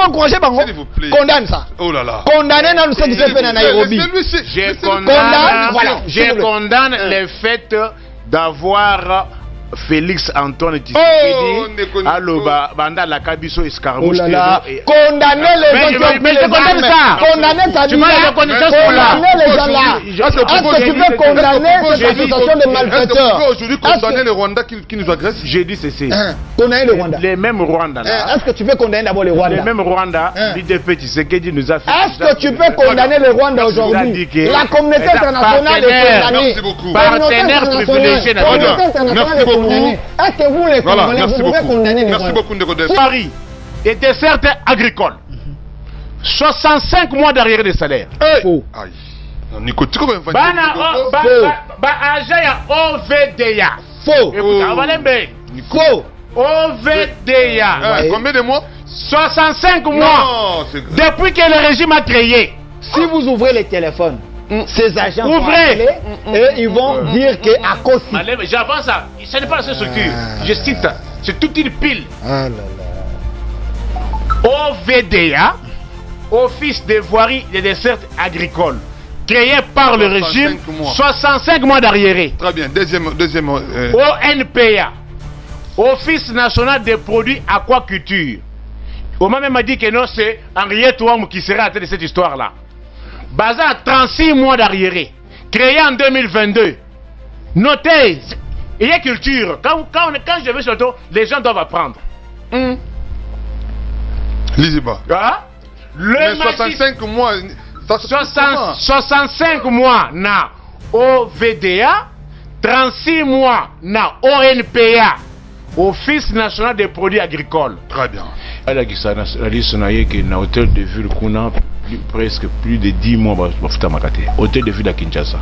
encourager Bango. S'il vous plaît. Condamne ça. Oh là là. Condamnez dans ce qui se fait à Nairobi. Je condamne le fait d'avoir Félix Antoine Tshisekedi aloba banda la kabiso escarmouche. Oh là là. Condamnez les gens qui ont pris les armes. Condamnez Kabila. Condamnez les gens là. Est-ce que tu peux condamner cette association de malfaiteurs? Est-ce que tu peux aujourd'hui condamner les Rwandais qui nous agressent? J'ai dit ceci. Condamner le Rwanda. Les mêmes Rwandais là. Est-ce que tu peux condamner d'abord les Rwandais? Les mêmes Rwandais. L'IDP Tshisekedi nous a fait. Est-ce que tu peux condamner le Rwanda aujourd'hui? La communauté internationale est condamnée. Merci beaucoup. Partenaire privilégié national. Merci beaucoup. Est-ce que vous les Congolais, vous pouvez condamner les Merci beaucoup, Ndeko. Paris était certes agricole. 65 mois d'arriéré de salaire. Faux. Aïe. Nicotiko va Aja OVDA. Faux. Faux. OVDA. Combien de mois? 65 mois. Depuis que le régime a créé. Si vous ouvrez les téléphones, ces agents vont Ouvrez. appeler et ils vont dire qu'à cause. J'avance ça. Ce n'est pas la seule structure. Je cite. C'est toute une pile. Ah là là. OVDA, Office des voiries et des desserts agricoles, créé par le régime, 65 mois d'arriéré. Très bien. Deuxième. ONPA, Office national des produits aquaculture. Oma même m'a dit que non, c'est Henriette Ouam qui sera à tête de cette histoire-là. Basé à 36 mois d'arriéré, créé en 2022. Notez, il y a culture. Quand je vais sur le tour, les gens doivent apprendre. Liziba. Le 65 mois. 65 mois na OVDA, 36 mois na ONPA, Office national des produits agricoles. Très bien. La liste na hôtel de ville qu'on a presque plus de 10 mois hôtel de ville à Kinshasa.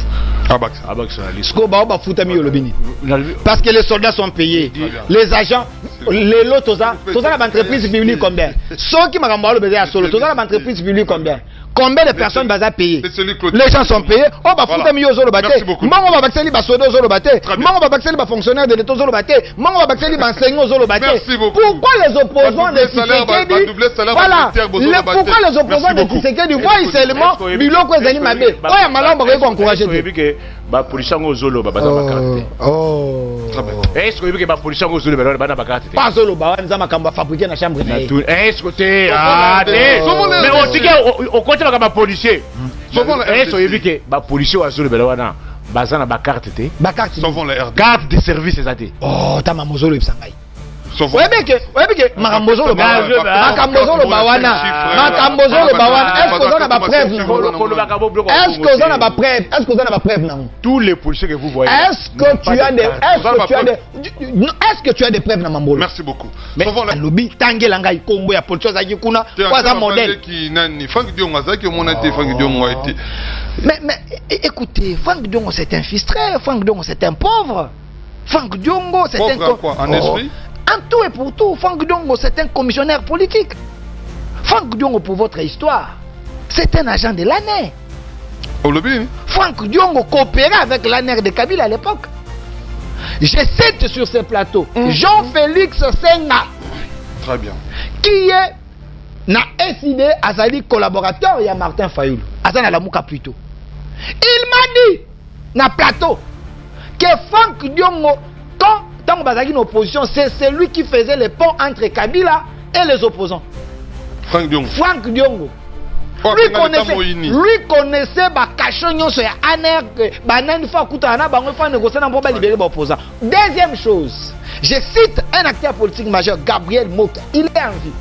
Parce que les soldats sont payés, les agents, les lots, tout ça, l'entreprise publique combien? Ceux qui m'ont envoyé à solo, tout ça, l'entreprise publique combien? Combien de personnes vont payer? Les gens sont payés. Oh, bah, foutre mieux aux zolobatés. Moi, on va vacciner les soldats aux zolobatés. Moi, on va vacciner les fonctionnaires de l'État aux zolobatés. Moi, on va vacciner les enseignants aux zolobatés. Pourquoi les opposants de Tshisekedi? Voilà. Pourquoi les opposants de Tshisekedi voient seulement Biloko et Zali Mabé? Oh, il y a malin, on va encourager. Ba policier ngo zolo ba baza bakarte. Est-ce que ba policier ngo zolo ba na bakarte? Pas zolo ba nza makamba fabriquer na chambre na. Est-ce que mais on dit que au côté ba policier. Est-ce que ba policier wa zolo ba wana baza na bakarte te? Bakarte. Sauvons les RD. Carte de service ezate. Oh, ta mamozolo ebsangai. Ouais, que Makambozolo Bawana. Est-ce qu'on a ma preuve? Est-ce qu'on a ma preuve? Est-ce qu'on a ma preuve? Tous les policiers que vous voyez. Est-ce que tu as des preuves dans Mambolo? Merci beaucoup. Mais lobby tangelanga ikombo ya police za kikuna kwa za modèle. Mais écoutez, Franck Diongo c'est un fistré, Franck Diongo c'est un pauvre. Franck Diongo c'est un quoi en esprit? En tout et pour tout, Franck Diongo, c'est un commissionnaire politique. Franck Diongo, pour votre histoire, c'est un agent de l'ANER. Franck Diongo coopérait avec l'ANER de Kabila à l'époque. Je cite sur ce plateau Jean-Félix Senga. Très bien. Qui est na SID Azali collaborateur, il y a Martin Fayoulou. Azali Alamuka plutôt. Il m'a dit, na plateau, que Franck Diongo, tant que opposition, c'est celui qui faisait les ponts entre Kabila et les opposants. Franck Diongo. Franck Diongo. Lui connaissait Bakachonyo sur ANER, Banan Fakutana, Bangofa négocier pour libérer les opposants. Deuxième chose, je cite un acteur politique majeur, Gabriel Moka. Il est en vie.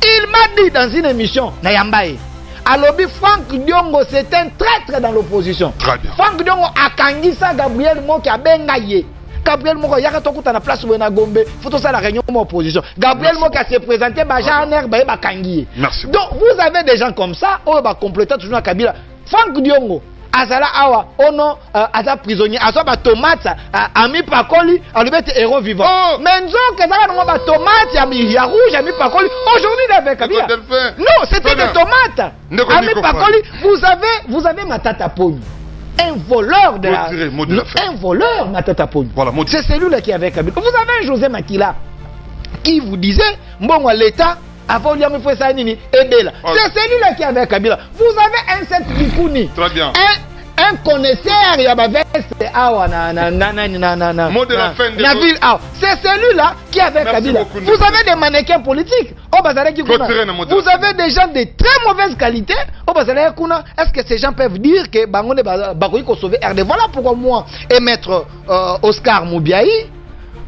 Il m'a dit dans une émission, Nayambaye, à lobby, Franck Diongo c'est un traître dans l'opposition. Franck Diongo a kangisa Gabriel Moka Bengaye. Gabriel Moko, il y a tout à place où on a Gombe, faut ça la réunion de opposition. Gabriel Moka s'est présenté, Merci. Donc vous avez des gens comme ça, on va compléter toujours à Kabila. Franck Diongo, Azala Awa, ono, Aza prisonnier, Aza tomate, Ami Pakoli, on lui met héros vivant. Mais nous, que ça va tomate, Ami rouge, Ami Pakoli, aujourd'hui avec Kabila. Non, c'était des tomates. Ami Pakoli, vous avez ma tata Pony. Un voleur de la... Un voleur, Matata Pony. Voilà, c'est celui-là qui est avec Kabila. Vous avez un José Makila qui vous disait, bon, l'État Avant William Fouessanini et Bela. C'est celui-là qui est avec Kabila. Vous avez un set Bikouni. Très bien. Un connaisseur, il y a ma veste. C'est celui-là qui est avec Kabila. Vous avez des mannequins politiques. Vous avez des gens de très mauvaise qualité. Est-ce que ces gens peuvent dire que Bangoné Bakoui ko sauver RD? Voilà pourquoi moi et maître Oscar Moubiaï,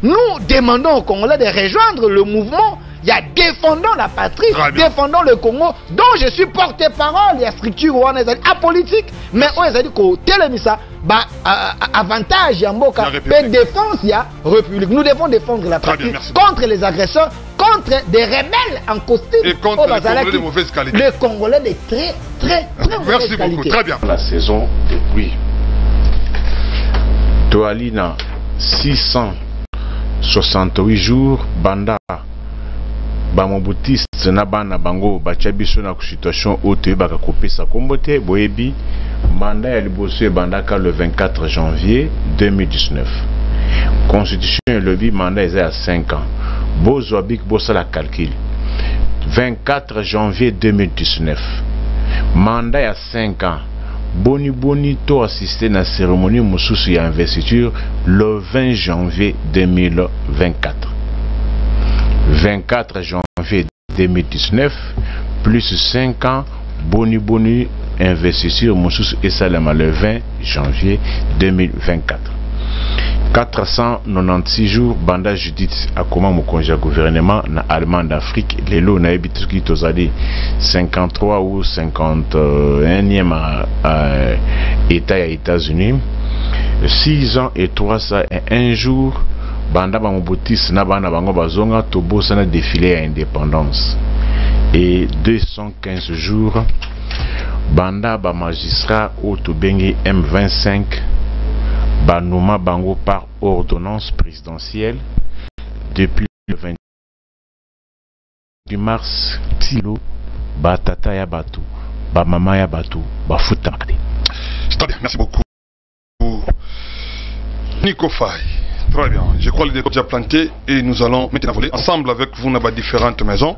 nous demandons aux Congolais de rejoindre le mouvement. Il y a défendons la patrie, défendons le Congo, dont je suis porte-parole. Il y a structure où on est apolitique, mais on est dit qu'au télémissa, avantage, il y a défense, il y a république. Nous devons défendre la patrie contre les agresseurs, contre des rebelles en costume. Et contre les Congolais de mauvaise qualité. Les Congolais de très mauvaise qualité. Merci beaucoup, très bien. La saison des pluies. Toalina, 668 jours, Banda. Bamoboutiste na bana bango bachabiso na situation ote baka kopesa kombote boyebi mandat ya liboso bandaka le 24 janvier 2019. Constitution et lobby mandat est à 5 ans. Bozo bik bossa la calcul. 24 janvier 2019. Mandat à 5 ans. Boni to assisté na cérémonie mususu ya investiture le 20 janvier 2024. 24 janvier 2019 plus 5 ans boni investiture Moussous et Salama le 20 janvier 2024. 496 jours Banda Judith à comment mon congé gouvernement na allemand d'Afrique les lots na ebituki tozali 53 ou 51e état aux États-Unis. 6 ans et 301 jours Banda Bamobotis na bana bango bazonga tobosa na défilé à indépendance. Et 215 jours Banda ba magistrat au Tobengi M25 Banoma bango par ordonnance présidentielle depuis le 20 mars. Tilo batata ya batu ba mama ya batu ba futa makade. Très bien, merci beaucoup Nico Faye. Très bien, je crois que les décors déjà plantés et nous allons maintenant voler ensemble avec vous dans différentes maisons.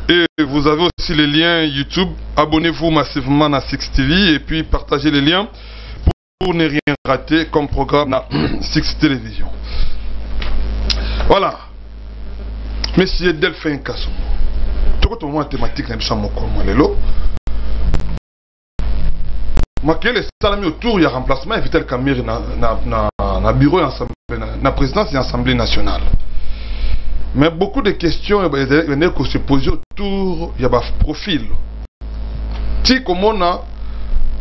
Et vous avez aussi les liens YouTube. Abonnez-vous massivement à Six TV et puis partagez les liens pour ne rien rater comme programme à Six Télévision. Voilà. Monsieur Delphin Kassomo. Tout le monde thématique n'a pas Lelo. Marqué les salami autour, il y a remplacement, Vital Kamere na bureau et assemblée, na présidence et assemblée nationale. Mais beaucoup de questions que se posent autour, il y a un profil. Si comme on a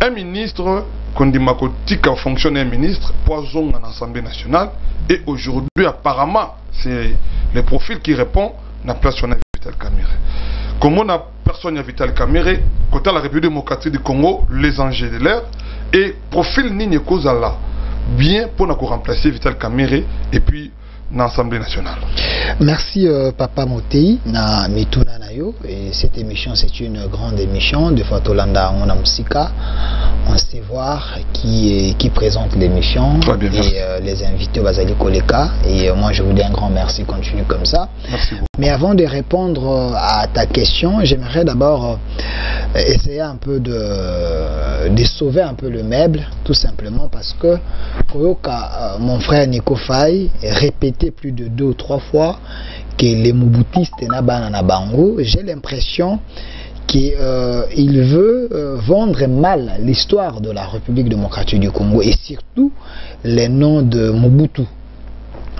un ministre, qu'on dit qu'en fonction d'un ministre, poison en assemblée nationale, et aujourd'hui apparemment c'est le profil qui répond à la place de Vital Kamere. Comme on a personne à Vital Kamere, côté la République démocratique du Congo, les enjeux de l'air, et profil Nigne Kozala, bien pour nous remplacer Vital Kamere, et puis dans l'Assemblée nationale. Merci Papa Motei, na mituna nayo. Et cette émission c'est une grande émission de Fatolanda Onamsika. On sait voir qui présente l'émission et les invités Bazali Koleka. Et moi je vous dis un grand merci, continue comme ça. Merci beaucoup. Mais avant de répondre à ta question, j'aimerais d'abord essayer un peu de sauver un peu le meuble, tout simplement parce que mon frère Nico Faye répétait plus de 2 ou 3 fois que les Mobutistes na bango. J'ai l'impression qu'il veut vendre mal l'histoire de la République démocratique du Congo et surtout les noms de Mobutu.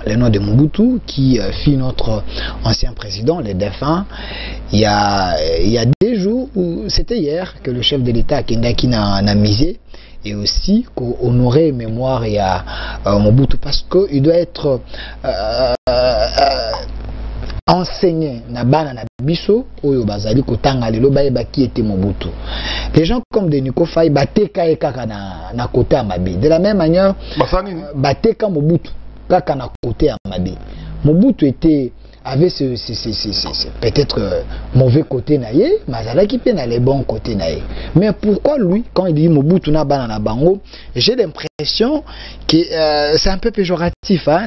Les noms de Mobutu qui fit notre ancien président, les défunts. Il y a des jours où c'était hier que le chef de l'État Kendaki n'a misé. Et aussi honorer mémoire et à Mobutu parce qu'il doit être enseigné na bana na biso oyo bazali kotanga lelo bayeba qui était Mobutu. Les gens comme de Nico Faye bateka kaka na côté à Mabi. De la même manière bateka Mobutu kaka na côté à Mabi. Mobutu avait peut-être mauvais côté naïe, mais il a les bons côtés naïe. Mais pourquoi lui, quand il dit Mobutu na banana bango, j'ai l'impression que c'est un peu péjoratif. Hein?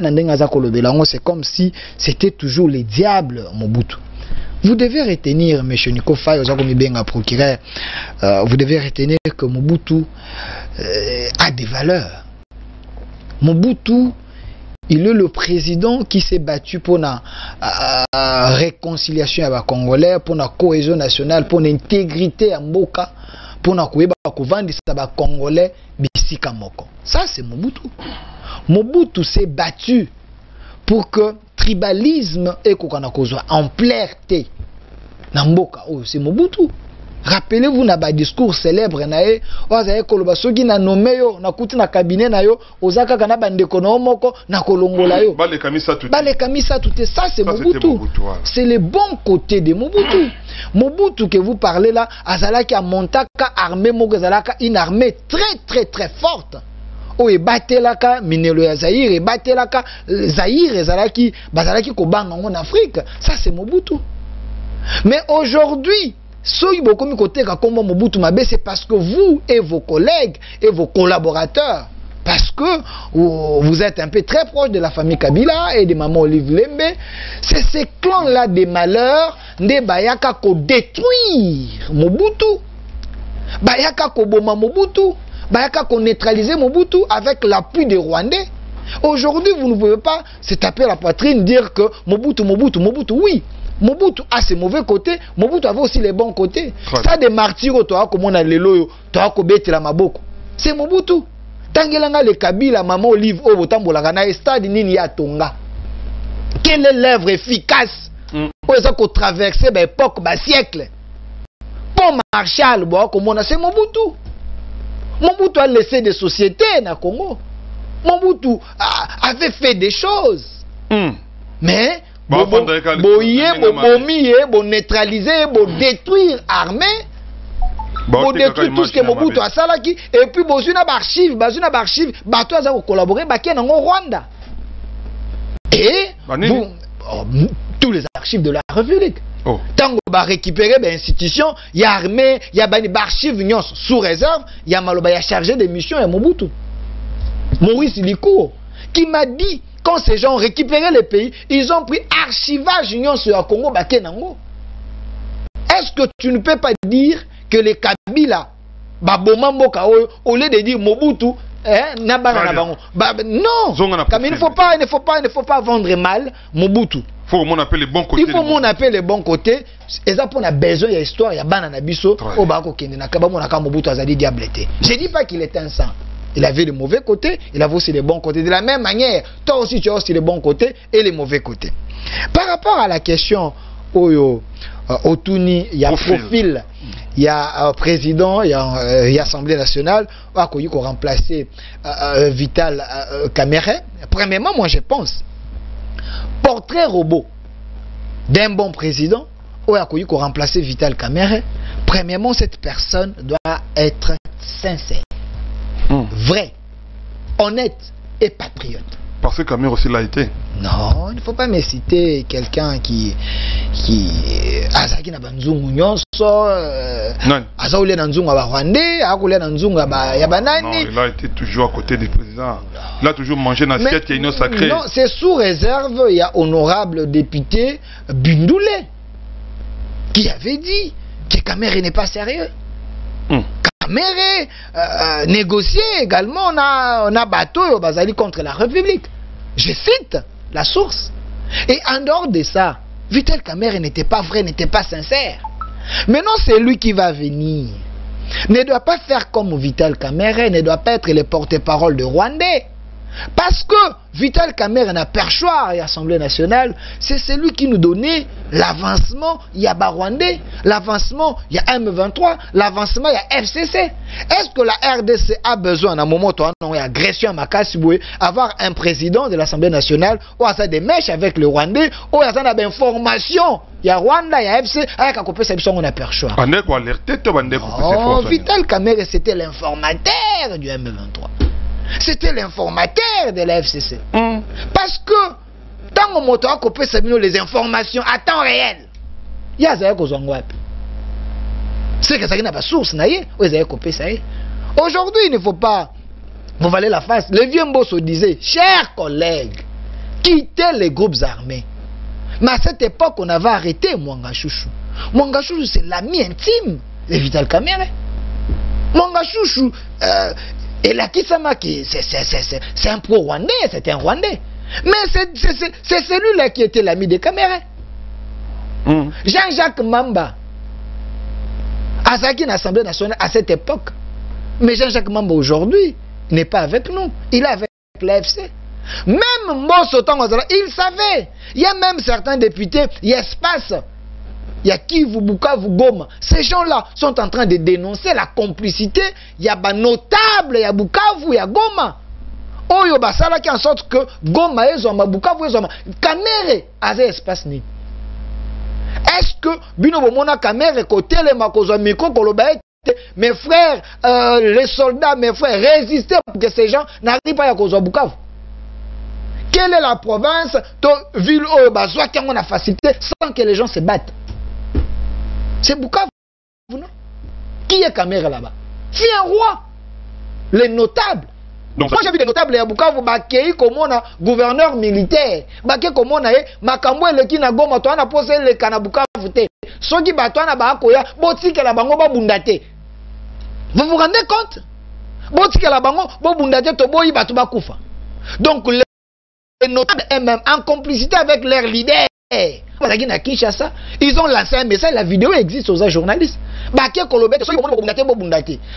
C'est comme si c'était toujours les diables Mobutu. Vous devez retenir, M. Nico Faye, procureur, vous devez retenir que Mobutu a des valeurs. Mobutu, il est le président qui s'est battu pour la réconciliation avec les Congolais, pour la cohésion nationale, pour l'intégrité à Mboka, pour la vendre les Congolais bisika moko. Ça, c'est Mobutu. Mobutu s'est battu pour que le tribalisme et en clarté. Namboka, oh, c'est Mobutu. Rappelez-vous na ba discours célèbre nae, ozaye koloba soki na nommé yo, na kuti na cabinet na yo, ozaka kana bandeko na moko na kolongola yo. Bale kamisa tout. Bale kamisa tout. Ça c'est Mobutu. C'est le bon côté de Mobutu. Mobutu que vous parlez là, azalaki a montaka armée moko azalaka une armée très forte. O e batelaka minelo ya Zaïre, e batelaka Zaïre ezalaki bazalaki ko banga en Afrique. Ça c'est Mobutu. Mais aujourd'hui, soki bokomi koteka kombo Mobutu mabe, c'est parce que vous et vos collègues et vos collaborateurs, parce que vous êtes un peu très proche de la famille Kabila et de Maman Olive Lembe, c'est ces clans-là des malheurs, de bayaka ko détruire Mobutu, bayaka ko boma Mobutu, bayaka ko neutraliser Mobutu avec l'appui des Rwandais. Aujourd'hui, vous ne pouvez pas se taper la poitrine, dire que Mobutu, oui. Mobutu a ses mauvais côtés, Mobutu avait aussi les bons côtés. Ça des martyrs, comme on a les loyaux, la maboko. C'est Mobutu. Tangelanga le Kabila, Maman Olive, Obotambola, na stade nini ya Tonga. Quelle est l'œuvre efficace pour ça qu'on traverse l'époque, siècle. Pour Marshall, c'est Mobutu. Mobutu a laissé des sociétés na Congo. Mobutu avait fait des choses. Mais neutraliser, détruire armée, détruire tout ce que Mobutu a salaki, et puis bozuna archive, bato aza collaborer baké na Rwanda. Et tous les archives de la République. Tant qu'on va récupérer des institutions, il y a armée, il y a des archives sous réserve, il y a Maloba, il y a chargé des missions et Mobutu. Maurice Likou, qui m'a dit, quand ces gens ont récupéré les pays, ils ont pris archivage sur le Congo Bakenango. Est-ce que tu ne peux pas dire que les Kabila, au lieu de dire Mobutu, non, il ne faut pas vendre mal Mobutu. Il faut qu'on appelle les bons côtés. Il faut qu'on appelle les bons côtés. Et ça, on a besoin de l'histoire. Il y a banana biso. Je ne dis pas qu'il était un sang. Il avait les mauvais côtés, il avait aussi les bons côtés. De la même manière, toi aussi tu as aussi les bons côtés et les mauvais côtés. Par rapport à la question Otuni, il y a profil, il y a président, il y a Assemblée nationale, on a remplacé Vital Kamerhe. Premièrement, moi je pense, portrait robot d'un bon président, on a remplacé Vital Kamerhe. Premièrement, cette personne doit être sincère. Vrai, honnête et patriote. Parce que Kamerhe aussi l'a été. Non, il ne faut pas me citer quelqu'un qui Azaki na banzungu nyonso Azaoule na nzungu ba Rwandais, Akoule na nzungu ba Yabanani. Non, il a été toujours à côté du président. Il a toujours mangé dans l'assiette qui est sacrée. Non, c'est sous réserve, il y a honorable député Bindoulé qui avait dit que Kamerhe n'est pas sérieux. Kamerhe négocier également on a bateau bazali contre la République. Je cite la source. Et en dehors de ça, Vital Kamerhe n'était pas vrai, n'était pas sincère. Maintenant, c'est lui qui va venir. Ne doit pas faire comme Vital Kamerhe, ne doit pas être le porte-parole de Rwandais. Parce que Vital Kamerhe n'a perchoir à l'Assemblée nationale, c'est celui qui nous donnait l'avancement, il y a Rwandais, l'avancement, il y a M23, l'avancement, il y a FCC. Est-ce que la RDC a besoin, à un moment où il y a agression à Makasiboué, avoir un président de l'Assemblée nationale, où il y a des mèches avec le Rwandais, où il y a des informations, il y a Rwanda, il y a FC, avec un copain, on a perchoir. Oh, Vital Kamerhe, c'était l'informateur du M23. C'était l'informateur de la FCC. Parce que, tant qu'on moto a coupé les informations à temps réel, il y a des c'est que ça n'a pas source, aujourd'hui, il ne faut pas vous valer la face. Le vieux Mbosso disait, chers collègues, quittez les groupes armés. Mais à cette époque, on avait arrêté Mwanga Chouchou. Mwanga Chouchou, c'est l'ami intime de Vital Kamerhe. Mwanga Chouchou, et la Kisama, c'est un pro-rwandais, c'est un Rwandais. Mais c'est celui-là qui était l'ami de Kamerhe. Jean-Jacques Mamba, Azaki l'Assemblée nationale à cette époque. Mais Jean-Jacques Mamba aujourd'hui n'est pas avec nous. Il est avec l'AFC. Même Mbosso Tangazala, il savait. Il y a même certains députés, il y a espace. Il y a Kivu, Bukavu, Goma. Ces gens-là sont en train de dénoncer la complicité. Il y a des notables, il y a Bukavu, il y a Goma. Oyo basala qui en sorte que Goma et Zoma, Bukavu et Zoma. Kamerhe a un espace ni. Est-ce que Bino Bomona Kamerhe côté les Makozo Miko Kolobaï, mes frères, les soldats, mes frères, résister pour que ces gens n'arrivent pas à Kozo Bukavu? Quelle est la province, ville où Bazoua qui a une facilité sans que les gens se battent? C'est Bukavu, non? Qui est Kamerhe là-bas? C'est un roi. Les notables. Donc, moi j'ai vu des notables à Bukavu, Bakei comme on a gouverneur militaire, Bakei comme on a Makambo le qui na Goma, toi on a posé le Kanabukavu te. Ceux qui battent na Bakoya, Botique la Bango Babundate. Vous vous rendez compte? Botique la Bango Babundate Toboyi Batuba Koufa. Donc les notables eux-mêmes en complicité avec leurs leaders. Ils ont lancé un message, la vidéo existe aux journalistes.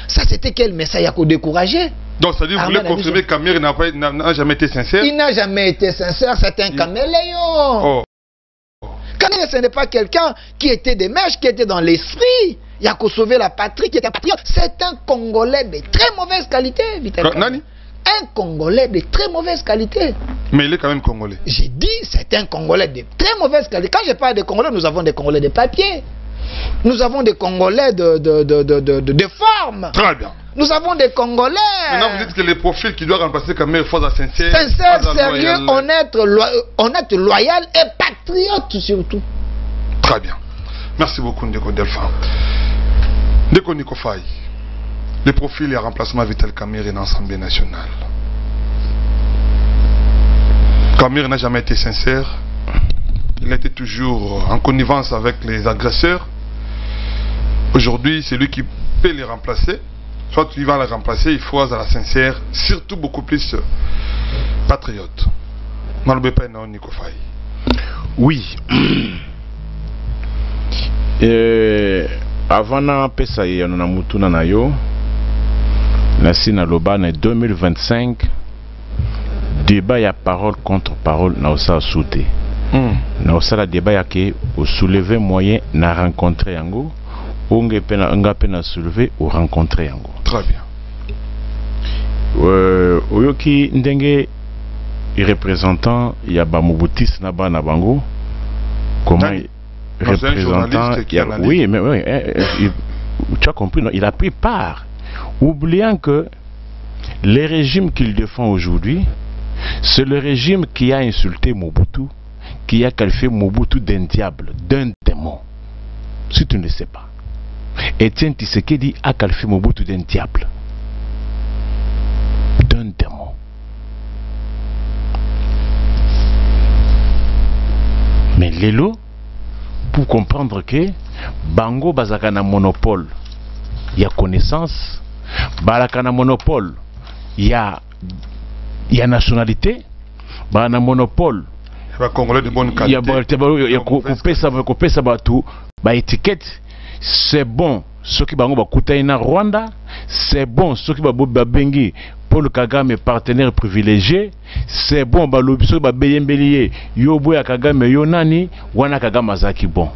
Ça c'était quel message à décourager? Donc ça dit vous voulez confirmer que Kamerhe n'a jamais été sincère? Il n'a jamais été sincère, c'est un caméléon. Kamerhe ce n'est pas quelqu'un qui était des mèches, qui était dans l'esprit. Il a qu'à sauver la patrie, qui était patriote. C'est un Congolais de très mauvaise qualité, Nani? Un Congolais de très mauvaise qualité. Mais il est quand même Congolais. J'ai dit, c'est un Congolais de très mauvaise qualité. Quand je parle de Congolais, nous avons des Congolais de papier. Nous avons des Congolais de forme. Très bien. Nous avons des Congolais. Maintenant, vous dites que les profils qui doivent remplacer Kamerhe, il faut être sincère. Sincère, sérieux, honnête, loyal et patriote surtout. Très bien. Merci beaucoup, Ndeko Delphin. Ndeko Nikofai. Le profil et le remplacement Vital Kamerhe dans l'Assemblée nationale. Kamerhe n'a jamais été sincère. Il était toujours en connivence avec les agresseurs. Aujourd'hui, c'est lui qui peut les remplacer. Soit il va les remplacer, il faut être la sincère, surtout beaucoup plus patriote. Oui. Avant na pesa ya na mutuna na yo nasi na loba na 2025 débat ya parole contre parole na osa souté. Na osa la débat ya ke au soulever moyen na rencontrer yango onge pena nga pena soulever ou rencontrer yango. Très bien. Oyoki ndenge représentant ya ba Mobutis na ba na bango comment représentant oui mais oui, tu as compris non, il a pris part oubliant que les régimes qu'il défend aujourd'hui c'est le régime qui a insulté Mobutu, qui a qualifié Mobutu d'un diable, d'un démon. Si tu ne le sais pas, Etienne Tshisekedi a qualifié Mobutu d'un diable, d'un démon. Mais Lelo, pour comprendre que Bango bazaka na monopole, il y a connaissance, balaka na monopole, il y a nationalité, na monopole, il y a Congolais de bonne qualité, il y a étiquette, c'est bon. Ceux qui bango bakutaina Rwanda, c'est bon. Ceux qui babengi Paul Kagame partenaire privilégié, c'est bon. Balobiso babeyembelier yobo ya Kagame yonani wana Kagame azaki bon.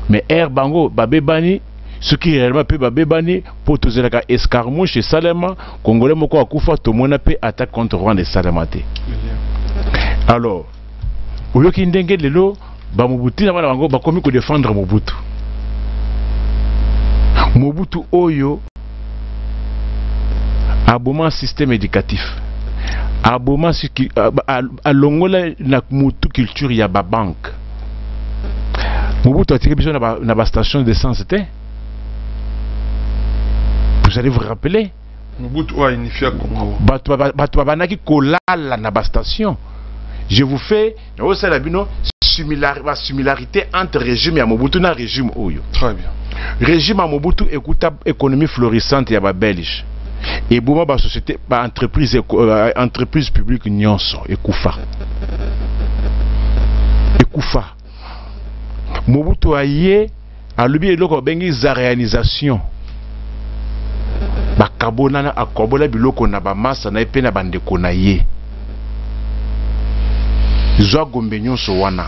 Mais air bango babebani ce qui réellement peut babebani pour tous les cas escarmouche et Salema Congolais moko akufa to mona pe attaque contre Rwanda et Salema te. Alors oyoki ndenge lelo ba Mobutu na bana bango bakomi ko défendre Mobutu. Mobutu Oyo aboma système éducatif aboma a longola na mutu culture ya ba banque. Mobutu a tiré biso na ba station d'essence te. Vous allez vous rappeler Mobutu a unifié Congo. Batu banaki kolala na ba station Je vous fais similarité entre régime et Mobutu et régime Oyo. Très bien. Régime à Mobutu écoute économie florissante et belge. Et bouma ba société ba entreprise publique nyonso ekufa. Ekufa. Mobutu aye alubi eloko bengi za réalisation. Ba kabona na akobola biloko na ba massa na epena bandeko na ye. Zwa Gombe nyonso wana.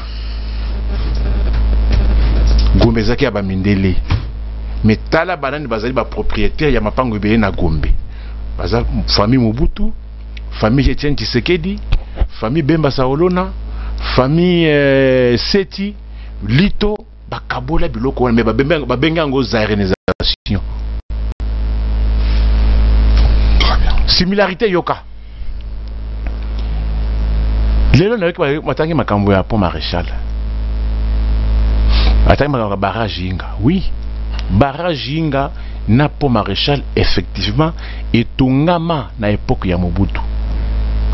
Gombe zaki ya ba mindele. Mais tala banani bazali ba propriétaire ya mapango ebele na Gombe. Baza famille Mobutu, famille Etienne Tshisekedi, famille Bemba Saolona, famille Seti, Lito, bakabola biloko wana mais babenga ngo za réalisation. Similarité yoka. Lelo na wiki matangi makambo ya pont Maréchal. Atangi makambo barrage inga. Oui. Barrage inga na pont Maréchal effectivement etongama na époque ya Mobutu.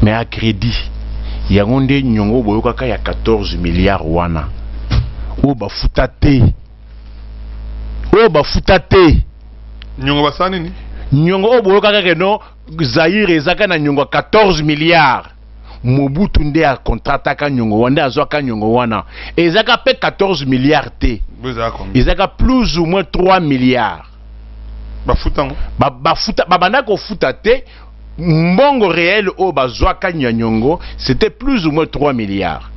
Mais à crédit ya ngonde nyongo boyoka ya 14 milliards wana. O ba futate. O ba futate. Nyongo basani ni? Nyongo o boyoka ke no Zaire ezaka na nyongo 14 milliards. Mobutu nde a contrata ka nyongo wanda azwaka nyongo wana. Ezaka pe 14 milliards te. Ezaka plus ou moins 3 milliards. Bafutango. Bafuta babanda ko futa te. Mbongo réel o bazwaka nyongo, c'était plus ou moins 3 milliards.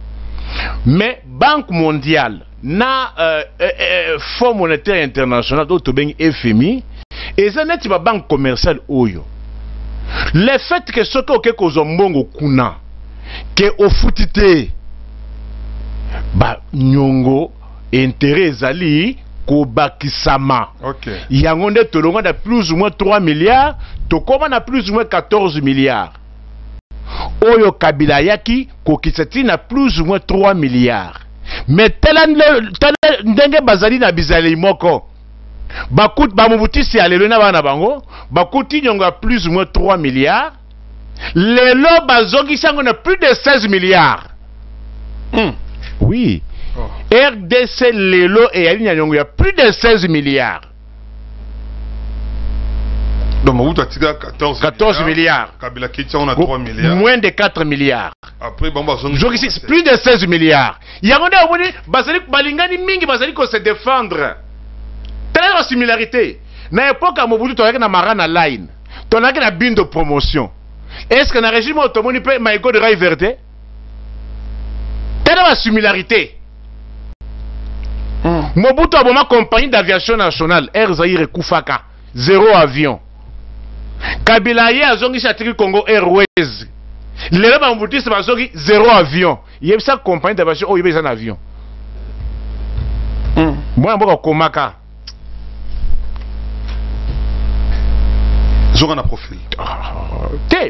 Mais Banque mondiale na Fonds monétaire international to bengi FMI et ça net ba banque commerciale oyo. Le fait que ce que kozombongo kuna que ofutite ba nyongo intérêt ezali ko bakisama. OK. Yango nde tolonga na plus ou moins 3 milliards, to koma na plus ou moins 14 milliards. Oyo Kabila yaki ko kisati na plus ou moins 3 milliards. Mais ndenge bazali na bizali moko. Bakut ba Mobutu si alelo na bana bango, bakuti nyongo a plus ou moins 3 milliards. Lelo bazongi sango na plus de 16 milliards. Oui. Oh. RDC lelo et Aline nyongo ya plus de 16 milliards. Donc Mobutu a tiré 14 milliards. Kabila Keïta on a 3 milliards. Moins de 4 milliards. Après bon bazongi plus de 16 milliards. Yangonde omoni bazali balingani mingi bazali ko se défendre. Très similarité. Na époque à Mobutu to na Marana line. To na na bin de promotion. Est-ce que na régime automoni pe maïgo de rail verte? Très similarité. Mobutu a une compagnie d'aviation nationale Air Zaïre Koufaka 0 avion. Kabila ye azongi chatiri Congo Airways. Les gens Mobutu se bazongi 0 avion. Il y a sa compagnie d'aviation oh il y a un avion. Moi on komaka. Zoga na profil.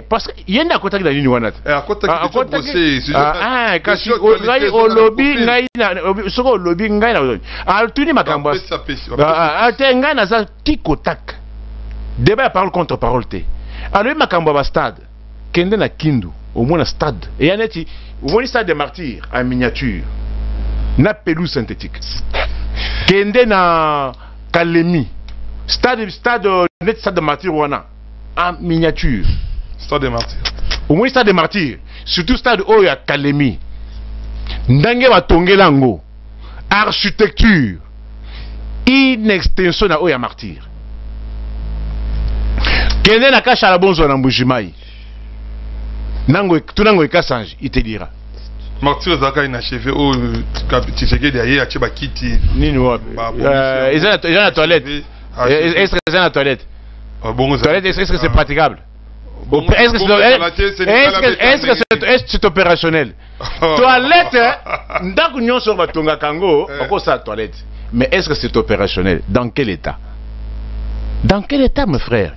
Parce que il y a un côté dans l'union. À côté qui kasi au lobby ngai na soko lobby ngai na. Tuni makambo. Te ngai na za tikotak. Débat parole contre parole te. Alors makambo ba stade. Kende na Kindu au moins na stade. Et y a neti au stade des martyrs en miniature. Na pelouse synthétique. Kende na Kalemi. Stade net stade de martyrs wana en miniature. Stade des martyrs. Au moins stade des martyrs, surtout stade Oya Kalemi. Ndange wa tongelango. Architecture. In extension na Oya martyr. Kende na kasha la bonzo na Mbujimai. Nango tunango ikasange ite dira. Martyr zaka inachevé au Tshisekedi derrière a ba kiti. Nini wapi? Ils ont la toilette. Est-ce que c'est la toilette? Est-ce que c'est praticable? Est-ce que c'est opérationnel? Toilette, dans l'union sur Batonga Kango, on sa toilette. Mais est-ce que c'est opérationnel? Dans quel état? Dans quel état, mes frères?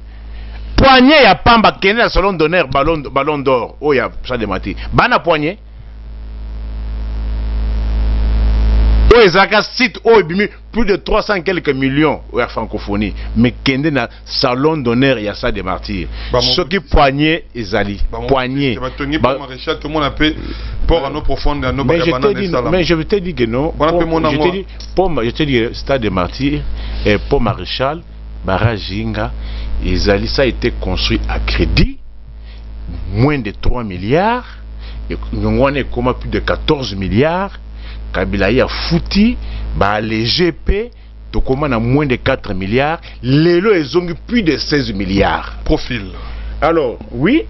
Poignet, ya pamba, kene na salon d'honneur, ballon d'or. Oh, ya ça de mati. Bana poignet. Oh, ezaka site oyo plus de 300 quelques millions en francophonie mais kende na salon d'honneur ya ça des martyrs ce qui poignée ezali poignée maréchal tout le monde appelle port à nos profondes à nos mais je te dis que non je te dis stade des martyrs et pour maréchal Barajinga ezali ça a été construit à crédit moins de 3 milliards et nous on est comme plus de 14 milliards Kabila a fouti les GP to comment à moins de 4 milliards lelo ils ont plus de 16 milliards profil alors oui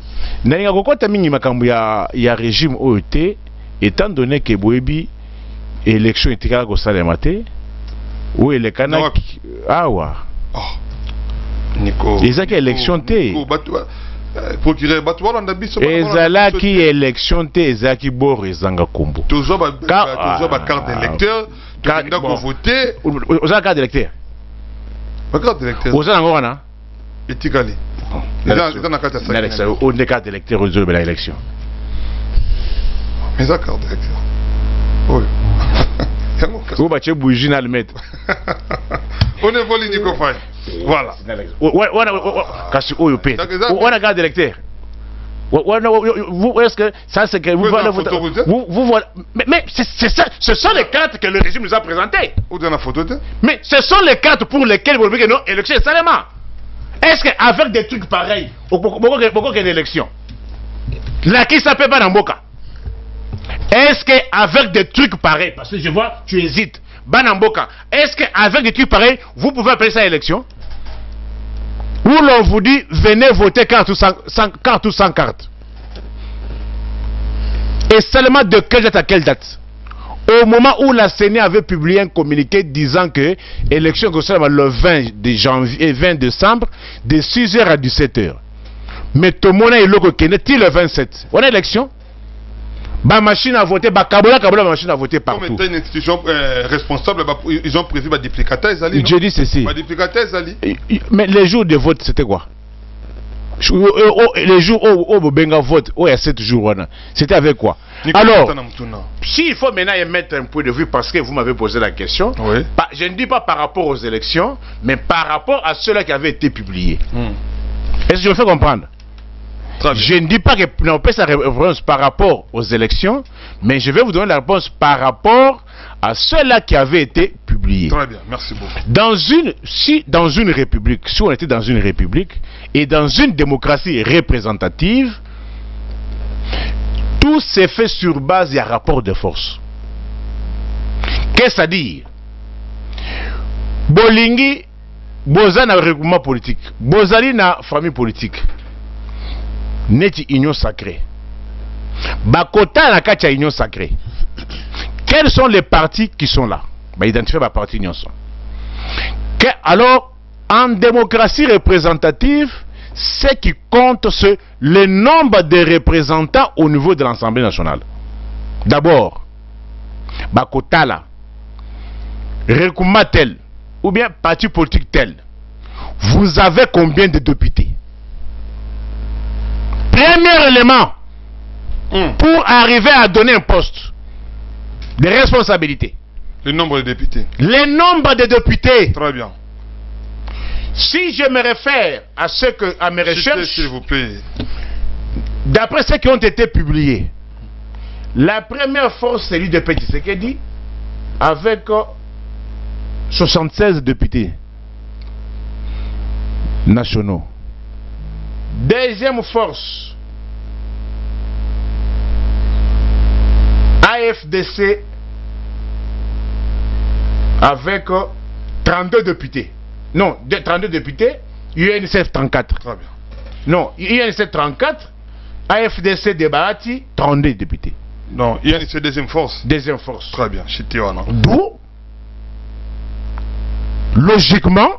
nalinga kokota mingi makambo ya régime OET étant donné que boyebi élection etikala ko salema te ou elekana awa Nico ezaki élection te procureur batouala ndabiso ezalaki élection te ezalaki bor ezanga kombo toujours ba carte d'électeur tokenda ko voter oza carte d'électeur ba carte d'électeur oza ngo wana etikali eza na carte ya élection on est carte d'électeur ozo bela élection mais ça carte d'électeur oui ou ba che bougie na le mettre on est volé Nico Faye voilà kasi oyo pe wana carte d'électeur vous est-ce que ça c'est que vous mais c'est ça ce sont les cartes que le régime nous a présentées mais ce sont les cartes pour lesquelles vous voulez que non élection seulement est-ce que avec des trucs pareils beaucoup qu'une élection là qui s'appelle pas Namboka est-ce que avec des trucs pareils parce que je vois tu hésites Banamboka, est-ce qu'avec des trucs pareils, vous pouvez appeler ça élection? Ou l'on vous dit, venez voter carte ou sans carte. Et seulement de quelle date à quelle date? Au moment où la CENI avait publié un communiqué disant que l'élection concerne le 20 de janvier et 20 décembre, de 6h à 17h. Mais tout le monde est le 27. On a élection? Ba machine à voter, ba kabola machine à voter partout. Comme étant une institution responsable, ils ont prévu ba duplicata ezali. Je dis ceci. Ba duplicata ezali. Mais les jours de vote c'était quoi? Les jours où benga vote, il y a 7 jours, c'était avec quoi? Alors, s'il faut maintenant émettre un point de vue parce que vous m'avez posé la question, oui. Je ne dis pas par rapport aux élections, mais par rapport à ceux-là qui avaient été publiés. Est-ce que je me fais comprendre? Je ne dis pas que on peut sa réponse par rapport aux élections, mais je vais vous donner la réponse par rapport à ceux-là qui avaient été publiés. Très bien, merci beaucoup. Dans une république, si on était dans une république et dans une démocratie représentative, tout s'est fait sur base d'un rapport de force. Qu'est-ce à dire? Bolingi, boza na regroupement politique, bozali na famille politique. Neti union sacrée. Bakota na kacha union sacrée. Quels sont les partis qui sont là? Identifier ma parti union. Alors, en démocratie représentative, ce qui compte, c'est le nombre de représentants au niveau de l'Assemblée nationale. D'abord, Bakota là, Rekouma tel, ou bien parti politique tel, vous avez combien de députés? Premier élément pour arriver à donner un poste de responsabilité. Le nombre de députés. Le nombre de députés. Très bien. Si je me réfère à mes recherches, s'il vous plaît, d'après ceux qui ont été publiés, la première force c'est l'UDP Tshisekedi avec 76 députés nationaux. Deuxième force, AFDC avec 32 députés. Non, 32 députés, UNCF 34. Très bien. Non, UNCF 34, AFDC de Bahati, 32 députés. Non, UNCF deuxième force. Deuxième force. Très bien, chez Tiwana. D'où, logiquement,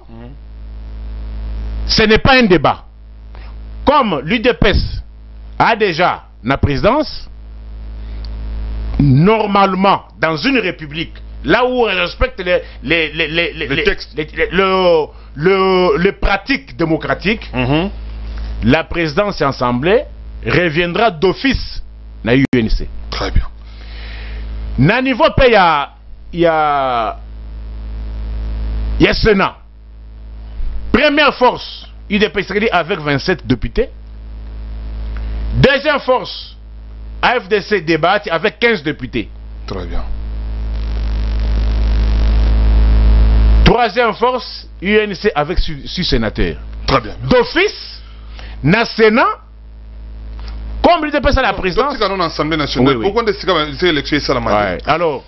ce n'est pas un débat. Comme l'UDPS a déjà la présidence, normalement, dans une république, là où on respecte les textes, les pratiques démocratiques, la présidence et l'Assemblée reviendra d'office à l'UNC. Très bien. Na niveau il il y a Sénat. Première force, UDPS avec 27 députés. Deuxième force, AFDC débat avec 15 députés. Très bien. Troisième force, UNC avec 6 sénateurs. Très bien. D'office, dans le Sénat, comme l'UDPS à la présidence. L'Assemblée nationale. Oui, oui. Pourquoi ces élections ça la ouais. Alors,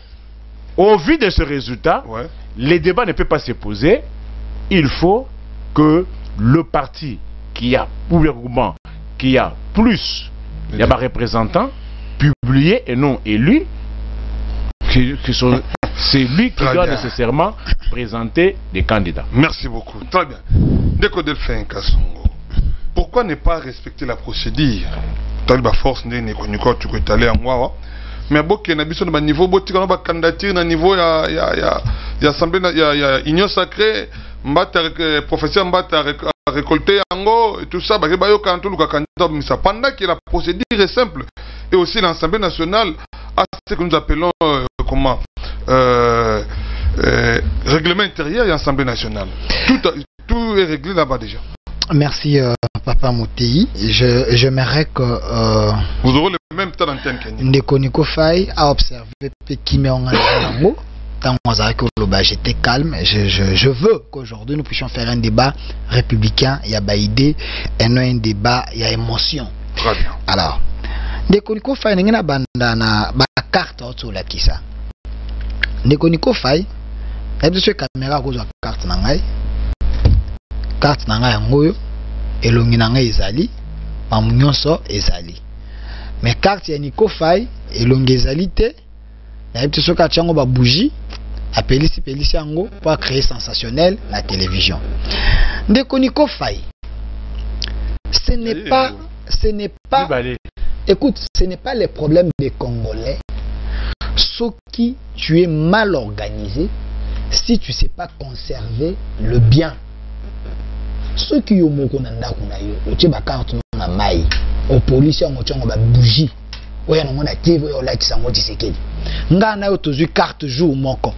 au vu de ce résultat, ouais, les débats ne peuvent pas se poser. Il faut que le parti qui a gouvernement, qui a plus, il y a des représentants publiés et non élus, c'est lui qui doit nécessairement présenter des candidats. Merci beaucoup. Très bien. Deko Delphin Kassongo, pourquoi ne pas respecter la procédure? Taliba force n'est connu quand tu es allé en Wawa. Mais beaucoup na biso na niveau boti kana ba candidature na niveau ya assemblée ya union sacrée mbata professeur mbata récolter yango et tout ça ba yo quand tout le candidat mais pendant que la procédure est simple et aussi l'Assemblée nationale a ce que nous appelons comment règlement intérieur et Assemblée nationale. Tout est réglé là-bas déjà. Merci Papa Moutei. J'aimerais que vous aurez le même temps d'antenne que nous. Ndeko Faye a observé Pekime Ongango. Tant que j'étais calme. Je veux qu'aujourd'hui nous puissions faire un débat républicain. Il y a pas idée et non un débat, il y a émotion. Très bien. Alors, Ndeko Faye n'a pas na carte autour de qui ça. Ndeko Faye, il y a une caméra qui a une carte nangai. Carte nanga ngoyo elongi nanga ezali pamunyoso ezali mais carte ya Niko Faye elongi ezali te na yebite soka tiango ba bougie apelisi yango pour créer sensationnel la télévision. Ndeko Niko Faye, ce n'est pas écoute, ce n'est pas le problème des Congolais. Ce qui tu es mal organisé si tu sais pas conserver le bien. Ceux qui ont moko nanda kuna yo, otie ba carte na mai, au policier ngo tshongo ba bougie. Oya no na TV o la tsango tisekedi. Nga na yo tozu carte jour moko.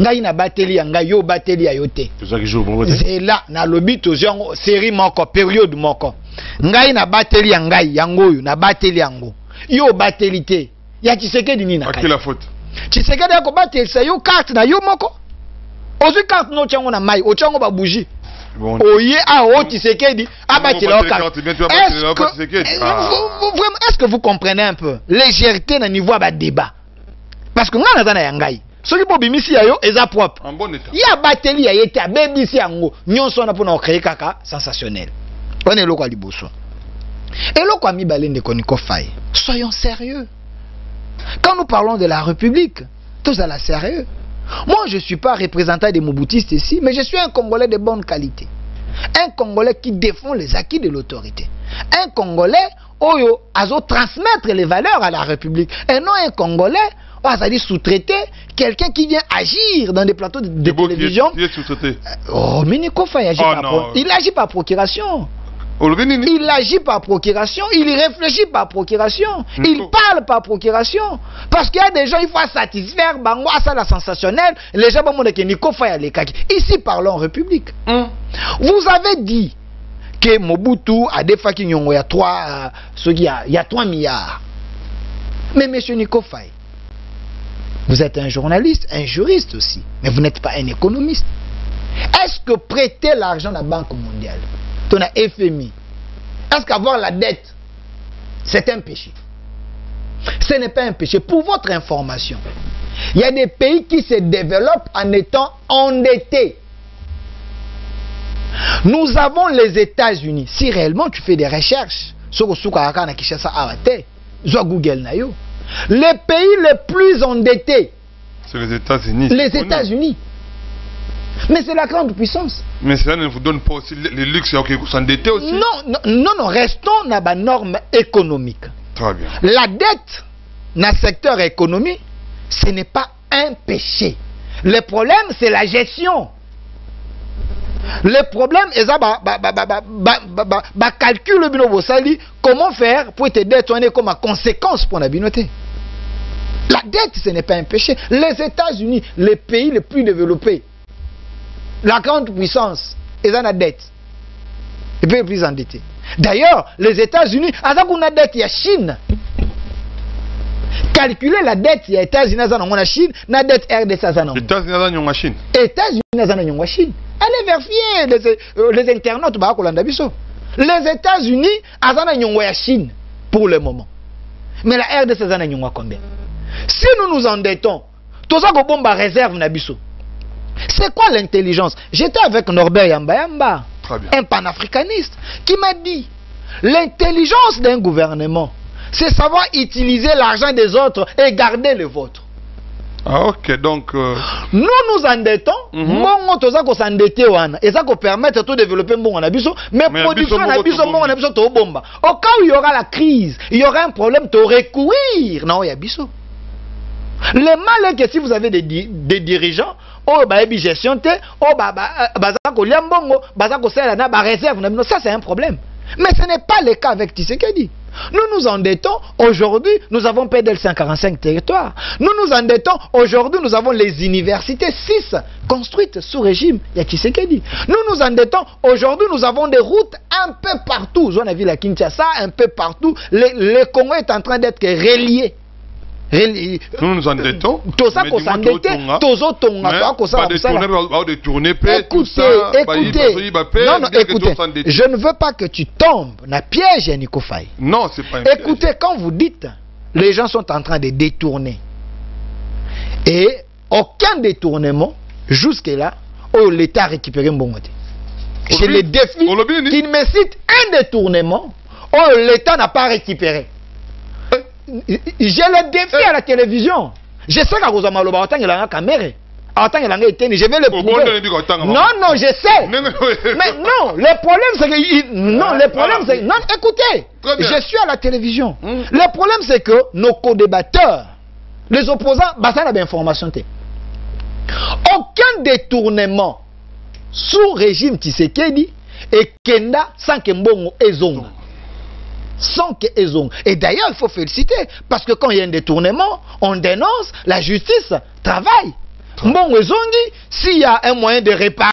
Nga ina bateli ya nga yo bateli ya yote. Tozu ki jour moko. C'est là na lobi tozu série moko période moko. Nga ina bateli ya ngai yango yo na bateli yango. Yo bateli te. Ya tisekedi ni na. À qui la faute? Tisekedi ko bateli sa yo carte na yo moko. Ozu carte no tsango na mai, o tsango ba bougie. Bon. Oye a Tshisekedi abateli la carte. Est-ce que vous comprenez un peu légèreté na niveau ba débat? Parce que nga na yangai. Soki bo bimisi ya yo eza propre. En bon état. Ya bateli ya yete abebisi yango. Nyonso na pona créer kaka sensationnel. On est loko liboso. Et loko ami balende Niko Faye. Soyons sérieux. Quand nous parlons de la République, tous à la sérieux. Moi, je ne suis pas représentant des Mobutistes ici, mais je suis un Congolais de bonne qualité. Un Congolais qui défend les acquis de l'autorité. Un Congolais oyo azo transmettre les valeurs à la République. Et non un Congolais c'est-à-dire sous-traiter quelqu'un qui vient agir dans des plateaux de télévision. Qui est sous-traité? Oh, mais Niko Faye agit il agit par procuration. Il agit par procuration, il réfléchit par procuration, il parle par procuration. Parce qu'il y a des gens, il faut satisfaire, ça la sensationnelle, les gens vont dire que Niko Faye les kaki. Ici, parlons en République. Vous avez dit que Mobutu a des fois qu'il y a 3 milliards. Mais monsieur Niko Faye, vous êtes un journaliste, un juriste aussi, mais vous n'êtes pas un économiste. Est-ce que prêter l'argent à la Banque mondiale, ton FMI, est-ce qu'avoir la dette, c'est un péché? Ce n'est pas un péché. Pour votre information, il y a des pays qui se développent en étant endettés. Nous avons les États-Unis. Si réellement tu fais des recherches sur Google, les pays les plus endettés, c'est les États-Unis. Les États-Unis. Mais c'est la grande puissance. Mais cela ne vous donne pas aussi les luxes pour s'endetter aussi? Non, restons dans la norme économique. Très bien. La dette dans le secteur économique, ce n'est pas un péché. Le problème, c'est la gestion. Le problème, c'est calcul comment faire pour te détourner comme conséquence pour la binoté. La dette, ce n'est pas un péché. Les États-Unis, les pays les plus développés, la grande puissance, ils ont la dette. Les pays les plus endettés. D'ailleurs, les États-Unis, ils ont la dette, il y a Chine. Calculer la dette, il y a États-Unis, ils ont la Chine, la dette RDC, ils ont la États-Unis, ils ont la Chine. États-Unis, ils ont la Chine. Allez vérifier les internautes, les États-Unis, ils ont la Chine pour le moment. Mais la RDC, ils ont combien? Si nous nous endettons, tout ça que bomba réserve nabiso. C'est quoi l'intelligence? J'étais avec Norbert Yamba, un panafricaniste, qui m'a dit l'intelligence d'un gouvernement, c'est savoir utiliser l'argent des autres et garder le vôtre. Ah ok, donc... Nous nous endettons, nous nous s'endetter, et ça peut permettre de développer mon nabiso, mais production nabiso, mon nabiso, to bomba. Au cas où il y aura la crise, il y aura un problème, de recourir. Non, il y a biso. Le mal est que si vous avez des dirigeants, gestion, ça c'est un problème. Mais ce n'est pas le cas avec Tshisekedi. Nous nous endettons, aujourd'hui nous avons PDL 145 territoires. Nous nous endettons, aujourd'hui nous avons les universités 6 construites sous régime Tshisekedi. Nous nous endettons, aujourd'hui nous avons des routes un peu partout. On a vu la Kinshasa, un peu partout. Le Congo est en train d'être relié. Nous nous endettons. Tout ça qu'on s'endette, écoutez, non, écoutez, je ne veux pas que tu tombes dans le piège, Nico Faye. Non, c'est pas un piège. Écoutez, quand vous dites, les gens sont en train de détourner. Et aucun détournement, jusque-là, l'État a récupéré un bon côté. Je les défie qu'il me cite un détournement, l'État n'a pas récupéré. Je le défie à la télévision. Je sais que vous avez mal au il a une caméra. Je vais le prouver. Non, je sais. Mais non, le problème c'est que... Non, le problème c'est... Non, écoutez, je suis à la télévision. Le problème c'est que nos co-débatteurs, les opposants, ça n'a pas d'information. Aucun détournement sous régime Tshisekedi et Kenda sans que Mbongo ezonga. Sans que ezonga. Et d'ailleurs, il faut féliciter, parce que quand il y a un détournement, on dénonce, la justice travaille. Mbongo ezongi, s'il y a un moyen de réparer,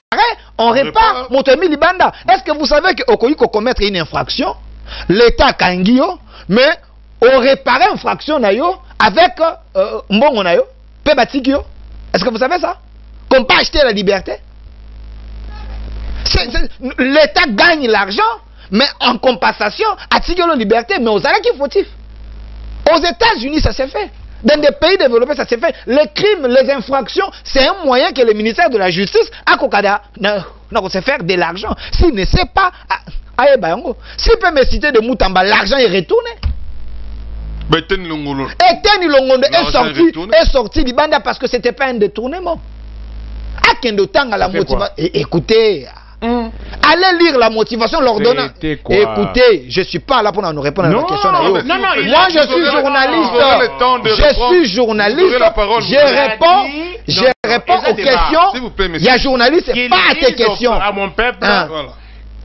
on répare. Motomi Libanda. Est-ce que vous savez qu'au Koyi qu'on commettre une infraction, l'État Kangio, mais on répare une infraction avec Mbongo Nayo, Pebatikio. Est-ce que vous savez ça? Qu'on peut acheter la liberté? L'État gagne l'argent, mais en compensation, à la liberté, mais aux Alaki fautifs. Aux États-Unis, ça s'est fait. Dans des pays développés, ça s'est fait. Les crimes, les infractions, c'est un moyen que le ministère de la Justice a se faire de l'argent. S'il ne sait pas, s'il peut me citer de Moutamba, l'argent est retourné. Eteni Longondo est sorti du Banda parce que ce n'était pas un détournement. Écoutez, allez lire la motivation, l'ordonnance. Écoutez, je ne suis pas là pour nous répondre à la question. Moi, je suis journaliste. Je réponds aux questions. Il y a journaliste, pas à tes questions. À mon peuple,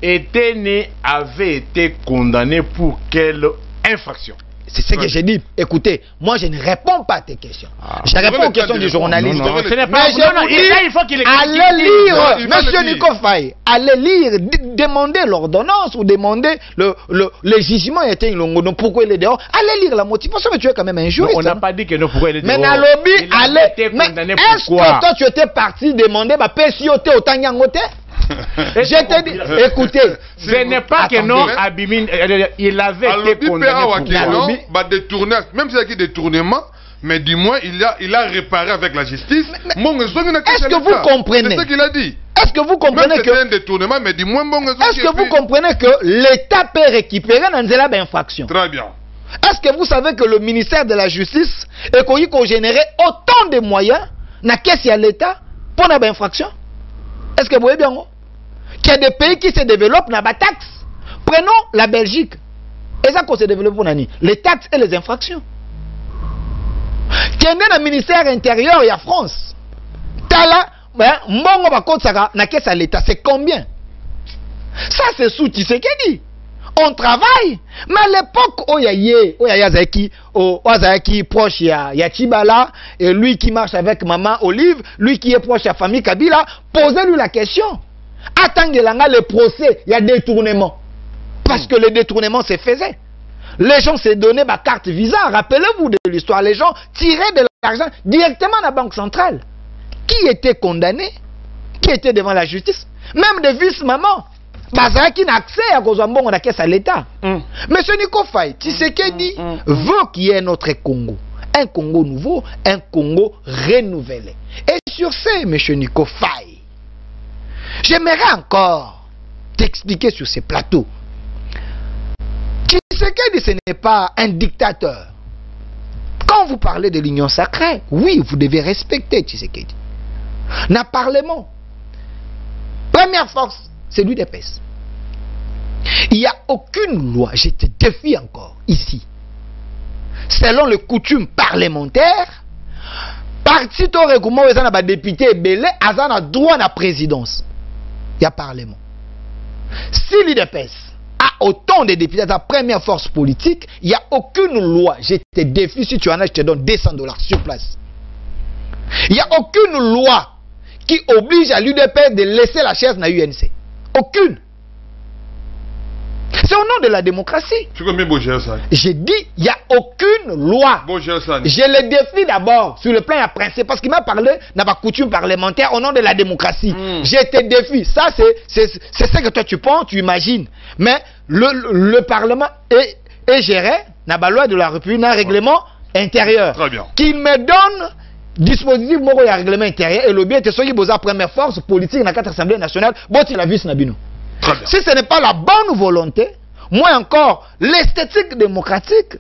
Eteni avait été condamné pour quelle infraction? C'est ce que j'ai dit. Écoutez, moi je ne réponds pas à tes questions. Je réponds aux questions du journaliste. Mais il faut qu'il allez lire, monsieur Nico Faye, allez lire, demandez l'ordonnance ou demandez le jugement était Longondo. Pourquoi il est dehors? Allez lire la motivation, mais tu es quand même un juriste. On n'a pas dit que non, pourquoi il est dehors. Mais Nalobi, allez. Mais est-ce que toi tu étais parti demander ma PCOT au Tanyangote? Je te dis, écoutez, ce n'est pas que non, Abimin, il avait été condamné pour détourner, même s'il y a détournement, mais du moins il a réparé avec la justice. Est-ce que vous comprenez? C'est ce qu'il a dit. Est-ce que vous comprenez que c'est un détournement, mais du moins est-ce que vous comprenez que l'État peut récupérer dans une infraction? Très bien. Est-ce que vous savez que le ministère de la Justice est générer autant de moyens dans la caisse de l'État pour une infraction? Est-ce que vous voyez bien? Qu'il y a des pays qui se développent dans la taxe. Prenons la Belgique. Et ça qu'on se développe pour les taxes et les infractions. Qu'il y a dans le ministère intérieur, il y a France. Tala, mbongo bakot saka na caisse à l'État, c'est combien? Ça c'est sous Tshisekedi. On travaille. Mais à l'époque, Oyayazaki proche ya Chibala, et lui qui marche avec maman Olive, lui qui est proche de la famille Kabila, posez-lui la question. Attendez le procès, il y a détournement. Parce que le détournement se faisait. Les gens se donnaient ma carte visa. Rappelez-vous de l'histoire. Les gens tiraient de l'argent directement à la banque centrale. Qui était condamné? Qui était devant la justice? Même des vice-mamans. Bazara qui n'a accès à Kozambon, on a caisse à l'État. Monsieur Nico Faye, Tshisekedi veut qu'il y ait notre Congo. Un Congo nouveau, un Congo renouvelé. Et sur ce, monsieur Nico Faye, j'aimerais encore t'expliquer sur ces plateaux. Tshisekedi, ce n'est pas un dictateur. Quand vous parlez de l'union sacrée, oui, vous devez respecter Tshisekedi. Dans le Parlement, première force, c'est l'UDPS. Il n'y a aucune loi, je te défie encore, ici. Selon les coutumes parlementaires, parti au règlement, il y a des députés belé, il y a droit à la présidence. Il y a Parlement. Si l'UDPS a autant de députés dans la première force politique, il n'y a aucune loi, je te défie, si tu en as, je te donne $200 sur place. Il n'y a aucune loi qui oblige à l'UDPS de laisser la chaise dans l'UNC. Aucune. C'est au nom de la démocratie. J'ai dit, il n'y a aucune loi. Je le défie d'abord sur le plan à principe, parce qu'il m'a parlé de ma coutume parlementaire au nom de la démocratie. Je te défie. Ça, c'est ce que toi tu penses, tu imagines. Mais le Parlement est géré dans la loi de la République, dans un règlement intérieur. Très bien. Qu'il me donne dispositif pour le règlement intérieur et le bien est ce qui est la première force politique dans la 4 Assemblée nationale. La vie, si ce n'est pas la bonne volonté, moi encore, l'esthétique démocratique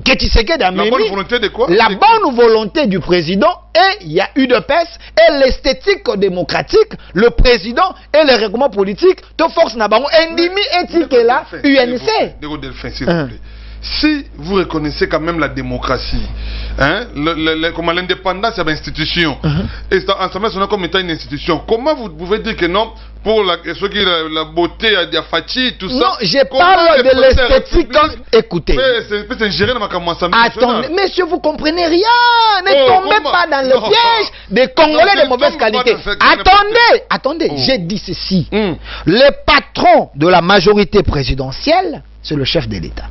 que tu sais que la bonne volonté de quoi? La bonne volonté du président, et il y a UDPS, et l'esthétique démocratique, le président et le règlement politique, te force na bango, endimi éthique là, UNC. Si vous reconnaissez quand même la démocratie, hein, comme l'indépendance de l'institution, et l'Assemblée nationale comme étant une institution, comment vous pouvez dire que non, pour la beauté de Fati, tout ça? Non, je parle de l'esthétique. Écoutez. Attendez, messieurs, vous comprenez rien. Ne tombez pas dans le piège des Congolais de mauvaise qualité. Attendez, j'ai dit ceci. Le patron de la majorité présidentielle, c'est le chef de l'État.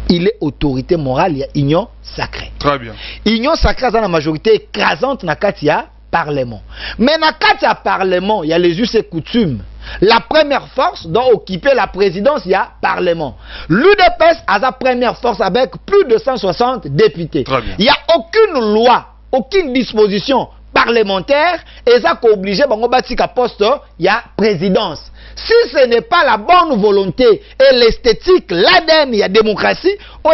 Il est autorité morale, il y a union sacrée. Très bien. Union sacrée dans la majorité écrasante dans le Parlement. Mais dans le Parlement, il y a les us et coutumes. La première force doit occuper la présidence, il y a Parlement. L'UDPS a sa première force avec plus de 160 députés. Il n'y a aucune loi, aucune disposition parlementaire et ça qu'obligé à poste, il y a présidence. Si ce n'est pas la bonne volonté et l'esthétique, l'ADN, il y a démocratie, et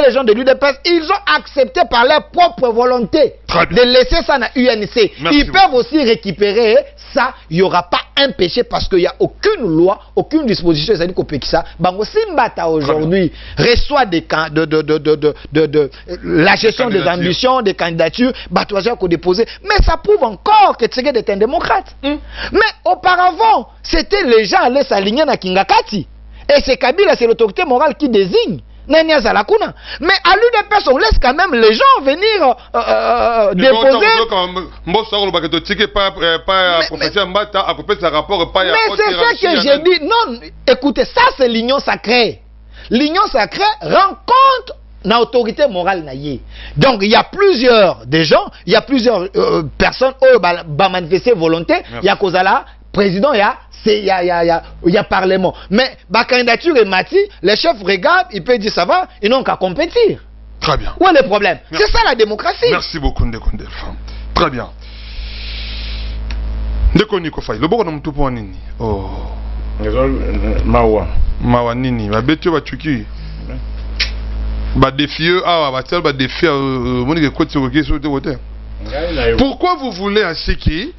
les gens de l'UDPS, ils ont accepté par leur propre volonté de laisser ça dans l'UNC. Ils peuvent aussi récupérer ça, il n'y aura pas un péché parce qu'il n'y a aucune loi, aucune disposition. C'est-à-dire qu'au Pékissa, Bango Simbata aujourd'hui reçoit la gestion des ambitions, des candidatures, Batouaja qu'on déposé. Mais ça prouve encore que Tshisekedi est un démocrate. Mais auparavant, c'était les gens allaient s'aligner dans Kingakati. Et c'est Kabila, c'est l'autorité morale qui désigne. Mais à l'UDPS, on laisse quand même les gens venir déposer. Mais c'est ça que j'ai dit. Non, écoutez, ça c'est l'union sacrée. L'union sacrée rend compte de l'autorité morale. Donc il y a plusieurs des gens, il y a plusieurs personnes qui ont manifesté volonté. Il y a Kozala, président, il y a Parlement. Mais la candidature est mati, les chefs regardent, ils peuvent dire ça va, ils n'ont qu'à compétir. Très bien. Où est le problème? C'est ça la démocratie. Merci beaucoup, Ndeko Delphin. Très bien. Ndeko Nico Faye, le bon nom tout pour nini? Oh. Mawa nini? Ba betio ba chuki. Ba défieux, ba défieux, monique côté sur le côté. Pourquoi vous voulez à ce qui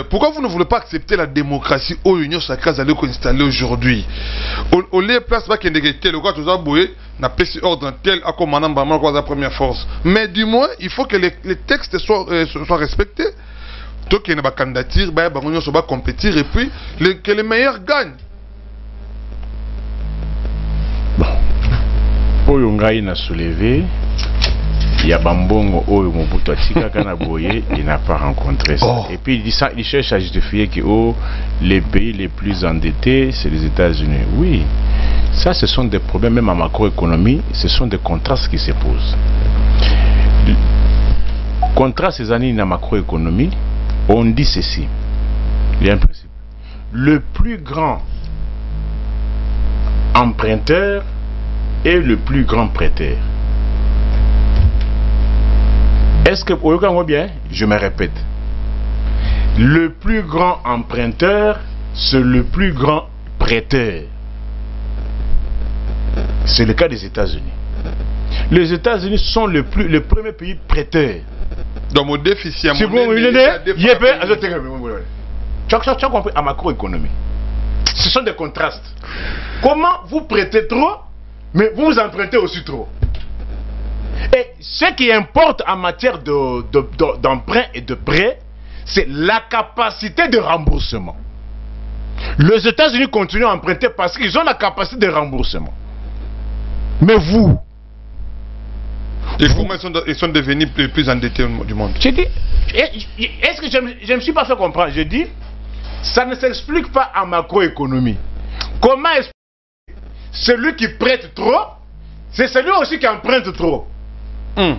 pourquoi vous ne voulez pas accepter la démocratie au Union Sacrée allée installée aujourd'hui? Au lieu de place pas qu'il y ait le quoi tout ça boué n'a pas ordre tel à comme la première force. Mais du moins il faut que les textes soient respectés. Donc il y a une candidature, on va compétir et puis que les meilleurs gagnent. oyo ngai na soulevé, il y a Bambongo oyo Mobutu atika kana boye, il n'a pas rencontré ça. Et puis il cherche à justifier que les pays les plus endettés c'est les États-Unis. Oui, ça ce sont des problèmes même en macroéconomie, ce sont des contrastes qui se posent. Contraste ces années dans la macroéconomie, on dit ceci. Il y a un principe. Le plus grand emprunteur est le plus grand prêteur. Est-ce que, vous bien, je me répète, le plus grand emprunteur, c'est le plus grand prêteur. C'est le cas des États-Unis. Les États-Unis sont le premier pays prêteur. Donc mon déficit à mon tu as compris à macroéconomie. Ce sont des contrastes. Comment vous prêtez trop, mais vous empruntez aussi trop. Et ce qui importe en matière d'emprunt et de prêt, c'est la capacité de remboursement. Les États-Unis continuent à emprunter parce qu'ils ont la capacité de remboursement. Mais vous, ils sont devenus les plus endettés du monde. Je dis, est-ce que je ne me suis pas fait comprendre? Je dis, ça ne s'explique pas en macroéconomie. Comment expliquer celui qui prête trop, c'est celui aussi qui emprunte trop. Mais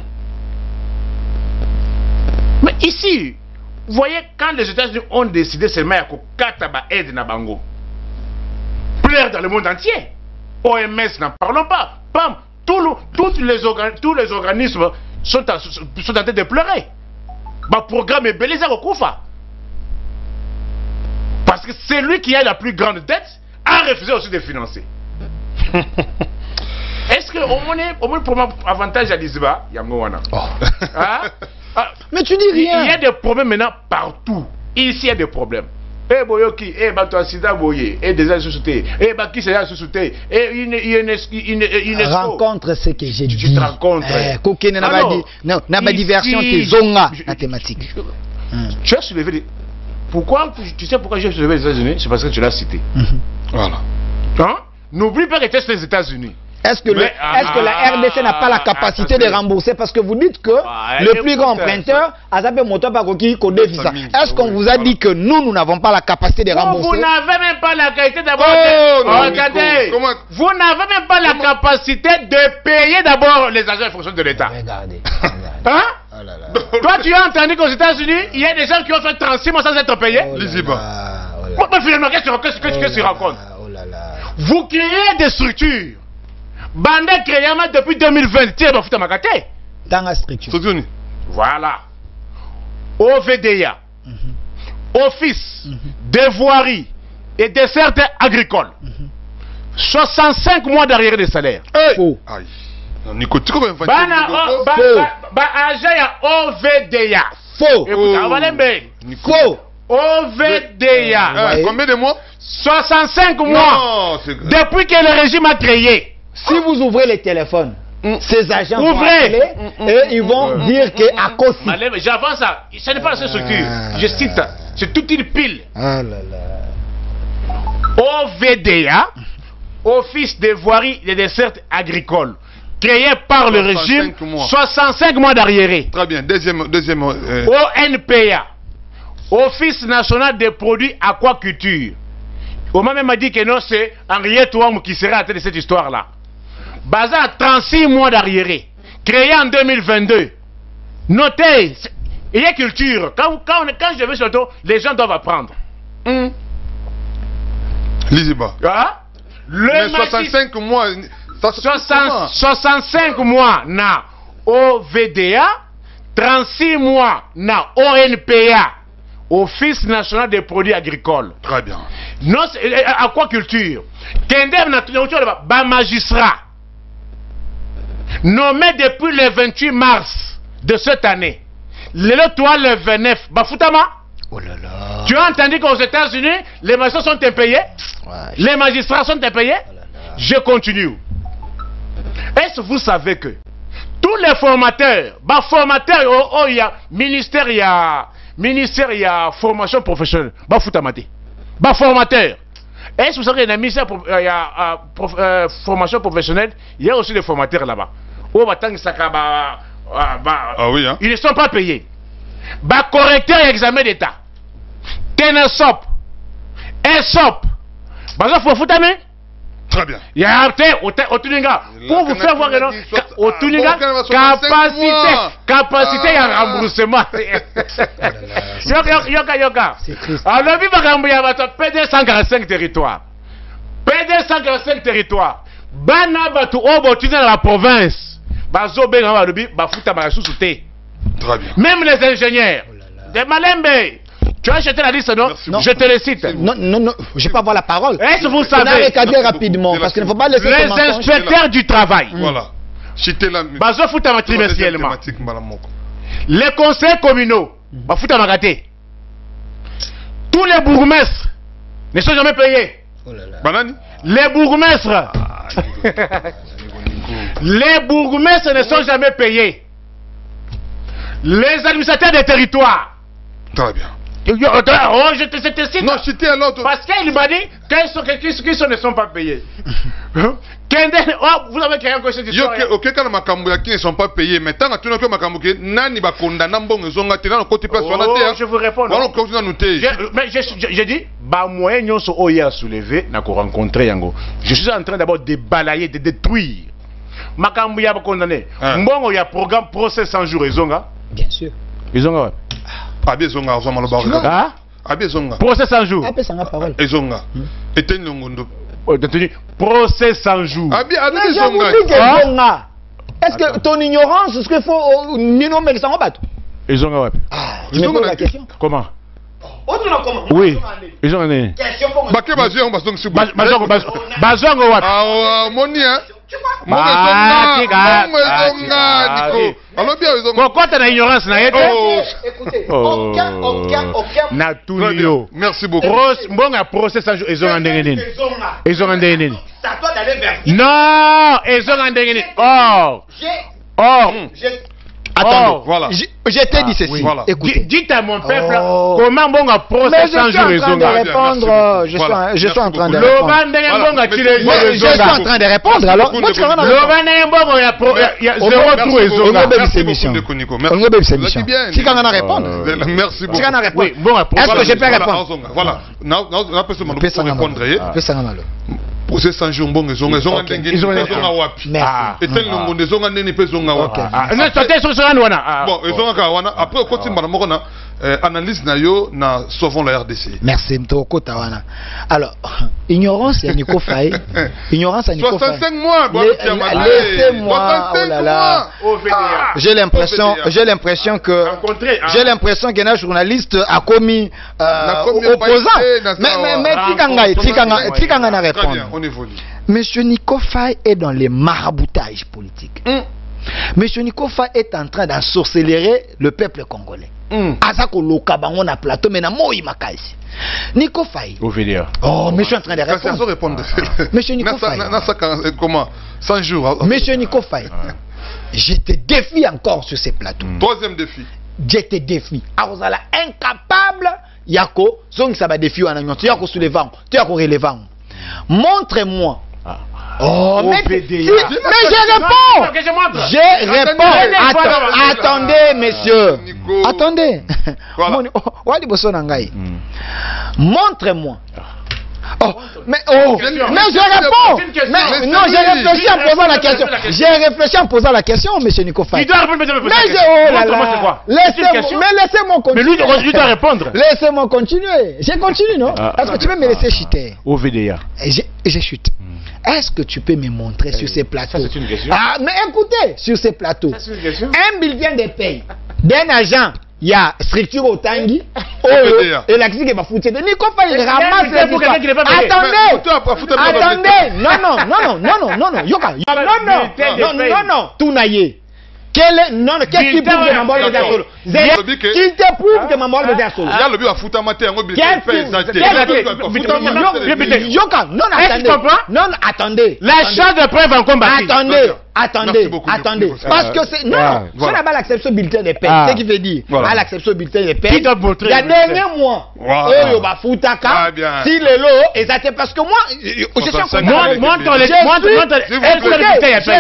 ici, vous voyez, quand les États-Unis ont décidé seulement que Kataba aide na bango, plaire dans le monde entier. OMS, n'en parlons pas. Pam, tous les organismes sont en train de pleurer. Le programme est beleza au Koufa. Parce que c'est lui qui a la plus grande dette a refusé aussi de financer. Est-ce que au moins pour mon avantage à Lisba, Yangowana. Mais tu dis rien. Il y a des problèmes maintenant partout. Ici il y a des problèmes. Eh boyoki, eh bato sida boye, eh des sociétés, eh baki c'est la société, eh une rencontre ce que j'ai dit. Tu te rencontres. Kokene na ba diversion te zonga la thématique. Tu as soulevé pourquoi tu sais pourquoi j'ai soulevé les États-Unis? C'est parce que tu l'as cité. Voilà. Hein? N'oublie pas que tu es les États-Unis. Est-ce que la RDC n'a pas la capacité de rembourser? Parce que vous dites que le plus grand emprunteur a sapé moto par qui connaît visa. Est-ce qu'on vous a dit que nous n'avons pas la capacité de rembourser? Vous n'avez même pas la capacité d'abord. Regardez. Vous n'avez même pas la capacité de payer d'abord les agents de fonction de l'État. Regardez. Hein? Toi, tu as entendu qu'aux États-Unis, il y a des gens qui ont fait 36 mois sans être payés? Finalement, qu'est-ce que tu racontes? Vous créez des structures. Bande créée depuis 2020. Tiens, vous ma carte. Dans la structure. Voilà. OVDA. Office des voiries et des dessertes agricoles. 65 mois d'arrière des salaires. Faux. OVDA. Faux. Faux. OVDA. Combien de mois? 65 mois. Depuis que le régime a créé. Si vous ouvrez les téléphones, ces agents vont appeler et ils vont dire qu'à cause. J'avance ça. Ce n'est pas la seule structure. Je cite. C'est toute une pile. OVDA, Office des voiries et des dessertes agricoles, créé par le régime, 65 mois d'arriéré. Très bien. Deuxième. ONPA, Office national des produits aquaculture. Oma même m'a dit que non, c'est Henriette Ouam qui sera à la tête de cette histoire-là. Basé à 36 mois d'arriéré, créé en 2022. Notez, il y a culture. Quand je vais sur le tour, les gens doivent apprendre. Liziba. Le 65 mois. 65 mois na OVDA, 36 mois na ONPA, Office national des produits agricoles. Très bien. Non, aquaculture. Kendem na ba magistrat nommé depuis le 28 mars de cette année. Le 29, Bafoutama. Oh là là. Tu as entendu qu'aux États-Unis, les magistrats sont impayés? Les magistrats sont impayés? Je continue. Est-ce que vous savez que tous les formateurs, il y a ministère, il y a formation professionnelle, formateur. Est-ce que vous savez qu'il y a un ministère formation professionnelle, il y a aussi des formateurs là-bas. Ah oui, hein? Ils ne sont pas payés. Correcteur et examen d'État. Tenesop. ESOP. Baza faut foutre main. Très bien. Il y a un au Tuninga. Pour vous faire voir que non, au Tuninga, capacité à remboursement. Yoka. Alors, il va y PD 145 territoires. PD 145 territoires. Bana batu obotu dans la province. Bazo benga ba futa ba sous-souté. Très bien. Même les ingénieurs. Des Malembe. Tu as acheté la liste, non? Non. Je te le cite. Non, je ne vais pas avoir la parole. Est-ce que vous On a savez recadré rapidement, parce qu'il ne faut pas laisser les inspecteurs du travail. Voilà. Citer la Bazo futa trimestriellement. Les conseils communaux. Ba futa magaté. Tous les bourgmestres ne sont jamais payés. Banani? Les bourgmestres. Les bourgmestres ne sont jamais payés. Les administrateurs des territoires. Très bien. Oh, je te cite. Non, citer un autre. Parce qu'il m'a dit qu'ils ne sont pas payés. Vous avez créé encore cette histoire. Ok, quand les qui ne sont pas payés, mais tant que tu n'as pas de nani ba condamné bon zonga tena na côté personnel. Je vous réponds. Mais j'ai dit ba moyen nyon so oya soulever na ko rencontrer yango. Je suis en train d'abord de balayer, de détruire. Makambu ya ba condamné. Mbongo ya programme procès 100 jours ezonga. Bien sûr. Ezonga. Abezonga zo maloba. Ah? Abezonga. Procès 100 jours. Appelle ça la parole. Ezonga. Eten longondo. Procès 100 jours. Zonga. Est-ce que ton ignorance, ce qu'il faut Nino Mexango battre? Ezonga ouais. Je me pose la question. Comment? Oui. Ezonga né. Baké bazio bazong subu. Bazongo ouais. Ah moni hein. Pourquoi tu as ignorance na yete? Écoutez, aucun. Na tunio. Merci beaucoup. Bon a procès sans jour ezonga ndengeni. Ezonga ndengeni. Ça doit d'aller vers. Non, ezonga ndengeni. Attends, voilà. Je t'ai dit ceci. Voilà. Écoutez. Dites à mon peuple comment bon a procès sans jour ezonga. Je suis en train de répondre. Je suis en train de répondre. Alors, merci beaucoup. Est-ce que je peux répondre? Voilà. Procès 100 jours bon ezonga wapi. Etel longo ezonga nene pe zonga wapi. Bon ezonga ka wana après au côté mbana moko na analyse na yo na sauvons la RDC. Merci Mtoko Tawana. Alors ignorance ya Nico Faye. Ignorance ya Nico Faye. 65 mois laissez-moi. Oh là là. J'ai l'impression que un journaliste a commis opposant. Mais tikanga na répondre. On évolue. Monsieur Nico Faye est dans les maraboutages politiques. Monsieur Nico Faye est en train d'ensorceler le peuple congolais. Azako loka bango na plateau mais na moi makaisi. Nico Faye. Oh, mais je suis en train de répondre. Monsieur Nico Faye. Comment 100 jours. Monsieur Nico Faye. Je te défie encore sur ces plateaux. Troisième défi. Je te défie. Arozala incapable yako zong ça va défi wana nyonto yako soulevant, tu yako relevant. Montre-moi. Oh, mais je réponds. Attendez, messieurs. Attendez. Montre-moi. Mais je réponds. Non, j'ai réfléchi en posant la question. J'ai réfléchi en posant la question, monsieur Nico Faye. Laissez-moi continuer. Mais lui doit répondre. Laissez-moi continuer. J'ai continué, non? Est-ce que tu peux me laisser chuter? Au VDA. Je chute. Est-ce que tu peux me montrer sur ces plateaux? Ça, c'est une question. Ah, mais écoutez, sur ces plateaux. Ça, c'est une question. Un bulletin de paye d'un agent. Il y a structure au Tangi, et la critique est pas foutue. Nico Faye, il ramasse les histoires. Attendez, non, Yoka, non, tout naïe. Qu'est-ce qui prouve que Mambo est solo? Qui te prouve que Mambo est solo? Yoka, non, attendez. La charge de preuve en combat. Attendez. attendez. Parce que c'est... Non, c'est là-bas l'acception bulletin de paie. C'est ce qui veut dire. À l'acception bulletin de paie. Il y a dernier mois. Oh, bah, foutaka. Si le lot est atteint. Parce que moi, je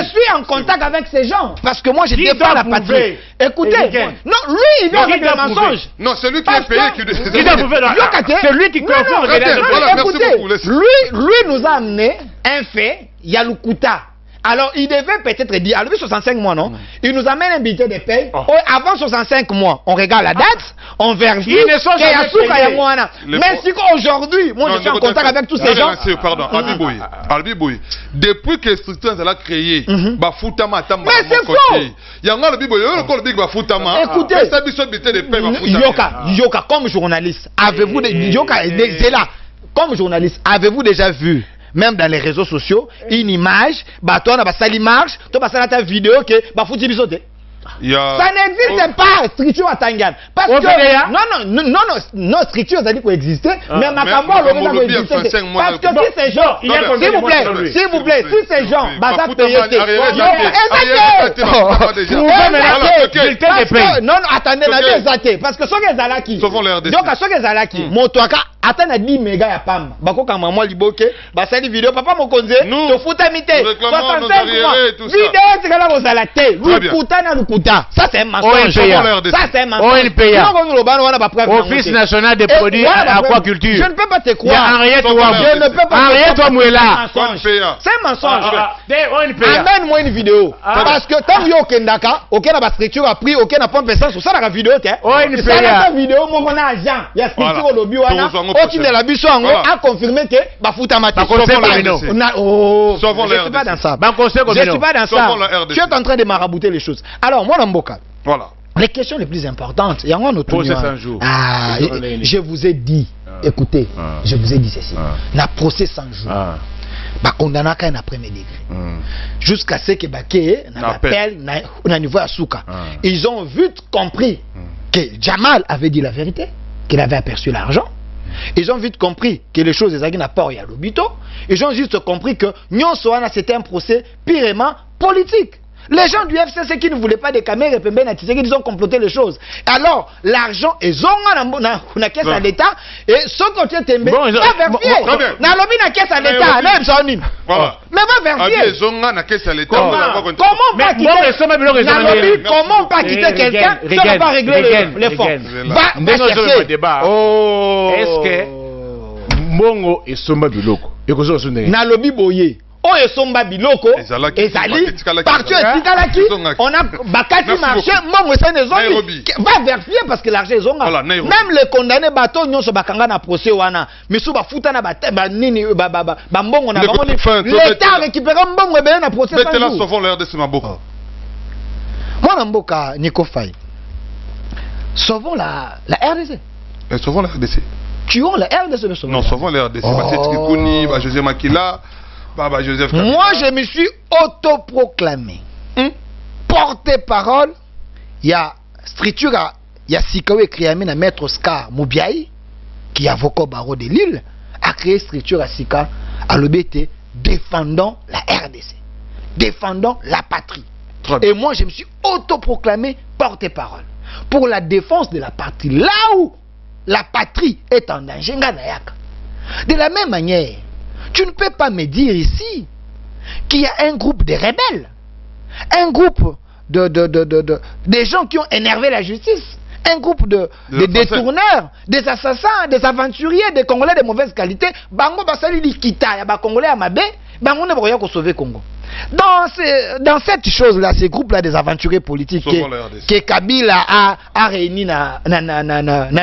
suis en contact avec ces gens. Parce que moi, je défends la patrie. Écoutez, non, lui, il vient avec des mensonges. Non, c'est lui qui est payé. C'est lui qui confond. Écoutez, lui nous a amené un fait, Yalukuta. Alors, il devait peut-être dire, à lui 65 mois, non? Il nous amène un bulletin de paye. Avant 65 mois, on regarde la date, on vérifie qu'il y a Souka Yamouana. Mais si aujourd'hui, moi je suis en contact avec tous ces gens. Pardon, Albiboui. Depuis que structure a créé, Bafoutama Tamba. Mais c'est faux! Il y a un Albiboui, il y a un Bafoutama. Écoutez, Yoka, comme journaliste, avez-vous comme journaliste, avez-vous déjà vu? Même dans les réseaux sociaux, une image, bah toi, on a sali marche, toi, bah ça ta vidéo que bah foutu bisoté. Ça n'existe pas, structure à Tangan. Parce que non, structure, ça dit qu'on existait, mais ma campagne, on a existé. Parce que si ces gens, s'il vous plaît, si ces gens, bah ça paye. Non, attendez, parce que ceux qui sont là qui, donc ceux qui sont là qui, mon toi, attends 10 mégas à Pam, bako quand maman liboke, bah ça dit vidéo, papa mon konze, te fout à mité, 65 mois, vidéo, c'est que là vous allez la tête, ça c'est un mensonge. Ça c'est un mensonge. Office national des produits aquaculture. Je ne peux pas te croire. Je ne peux pas. C'est un mensonge. Amène-moi une vidéo. Parce que tant que Kendaka, aucun n'a pas structure a pris, aucun n'a pas fait ça sur ça la vidéo. Ça la vidéo, moi on a agent. Il y a structure au lobby wana. Aucun de la biso a confirmé que Bafouta m'a dit. Je suis pas dans ça. Je suis pas dans ça. Tu es en train de marabouter les choses. Alors moi voilà. Les questions les plus importantes, il y a un autre je vous ai dit, écoutez, je vous ai dit ceci. Na procès 100 jours. Condamné à un premier degré. Jusqu'à ce que Baké appelle au niveau à Souka. Ils ont vite compris que Jamal avait dit la vérité, qu'il avait aperçu l'argent. Ils ont vite compris que les choses n'ont pas eu à l'obito. Ils ont juste compris que Nyon Soana c'était un procès purement politique. Les gens du FCC qui ne voulaient pas des caméras, ils ont comploté les choses. Alors, l'argent est zonga na caisse à l'État et ce côté tembe va vérifier. Na lobi na caisse à l'État, même son nim. Mais va vérifier. Zonga na caisse à l'État. Comment pas quitter quelqu'un si on ne va pas régler les fonds? Va chercher. Est-ce que Mbongo et Somba Biloko na lobi boye. Oh, et Somba Biloko, Ezali, partout Tikalaki, on a Bakati marché, moi, c'est des hommes. Va vérifier parce que l'argent est zonga. Même les condamnés bateaux, nous sommes bakanga na procès wana. Mais sous bafuta na nini, bambongo na bambongo. L'État récupère mbongo et na procès. Mais là, sauvons l'air de ce maboko. Moi, Namboka, Nico Faye. Sauvons la RDC. Sauvons la RDC. Tuons la RDC. Non, sauvons la RDC. C'est Kikouni, José Makila. Moi, je me suis autoproclamé porte-parole. Il y a structure, il y a Sikawe Kriamine à Maître Oscar Moubiaï, qui est avocat au barreau de Lille, a créé structure à Sika, à l'OBT, défendant la RDC, défendant la patrie. Et moi, je me suis autoproclamé porte-parole pour la défense de la patrie. Là où la patrie est en danger, de la même manière, tu ne peux pas me dire ici qu'il y a un groupe de rebelles, un groupe des gens qui ont énervé la justice, un groupe de détourneurs, des assassins, des aventuriers, des Congolais de mauvaise qualité. Bango basali likita ya ba Congolais à Mabé, bango ne voyait qu'on sauver Congo. Dans cette chose-là, ces groupes-là des aventuriers politiques que Kabila a réunis na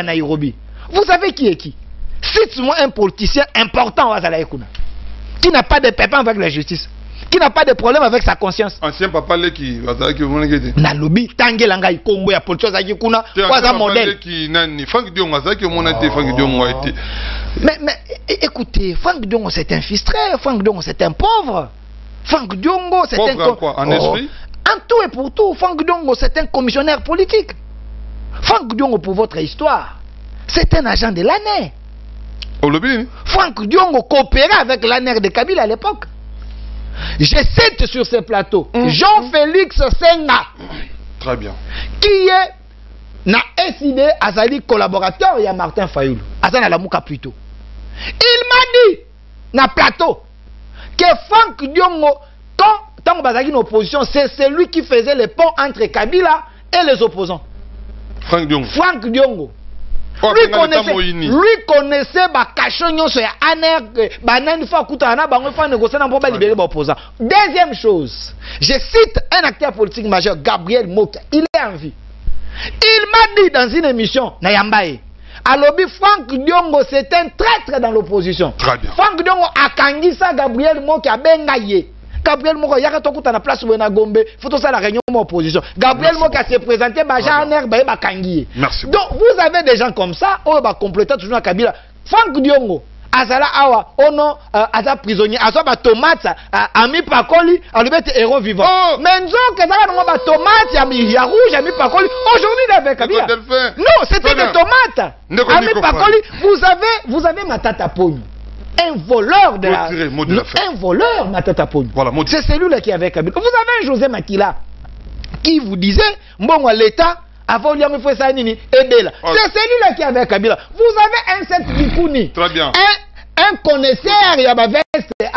Nairobi. Vous savez qui est qui? Cite-moi un politicien important à Zalaïkouna qui n'a pas de pépins avec la justice, qui n'a pas de problème avec sa conscience. Ancien papa qui na lobby tangelanga ikombo ya politique za kuna kwa za modèle qui nani Frank Diongo azaki mona te Frank Diongo a été. Mais écoutez, Frank Diongo c'est un fistré, Frank Diongo c'est un pauvre. Frank Diongo c'est un quoi en esprit. En tout et pour tout, Frank Diongo c'est un commissionnaire politique. Frank Diongo, pour votre histoire, c'est un agent de l'ANER. Frank Diongo coopérait avec l'ANER de Kabila à l'époque. Je cite sur ce plateau Jean-Félix Senga. Très bien. Qui est na SID Azali collaborateur il y a Martin Fayoulou. Azana la Mouka plutôt. Il m'a dit na plateau que Franck Diongo, tant que Bazali en opposition, c'est celui qui faisait les ponts entre Kabila et les opposants. Franck Diongo. Franck Diongo. Lui connaissait Bakachonyo sur Aner, Banan fois Koutana, Bango fois négocier dans pour libérer l'opposant. Deuxième chose, je cite un acteur politique majeur, Gabriel Moka. Il est en vie. Il m'a dit dans une émission, Nayambaye, Alobi Franck Diongo, c'est un traître dans l'opposition. Très bien. Franck Diongo a kangisa Gabriel Moka Bengaye. Gabriel Moka, il y a un place où il y a Gombe, il faut ça la réunion de l'opposition. Gabriel Moka s'est présenté, Bajaner, Bakangi. Merci. Donc vous avez des gens comme ça, on va compléter toujours à Kabila. Franck Diongo, Azala Awa, ono, Aza prisonnier, Aza tomate, Ami Pakoli, Alubete héros vivant. Mais nous, Kazala, tomate, ya rouge, Ami Pakoli, aujourd'hui il est avec Kabila. Non, c'était des tomates. Ami Pakoli, vous avez ma tata Pogno. Un voleur de la... Un voleur, Matata Pogno. Voilà, c'est celui-là qui est avec Kabila. Vous avez un José Makila qui vous disait, bon, l'État, avant Liam Fouessanini, Ebela. C'est celui-là qui est avec Kabila. Vous avez un Seth Bikouni. Très bien. Un connaisseur, il y a ma veste. C'est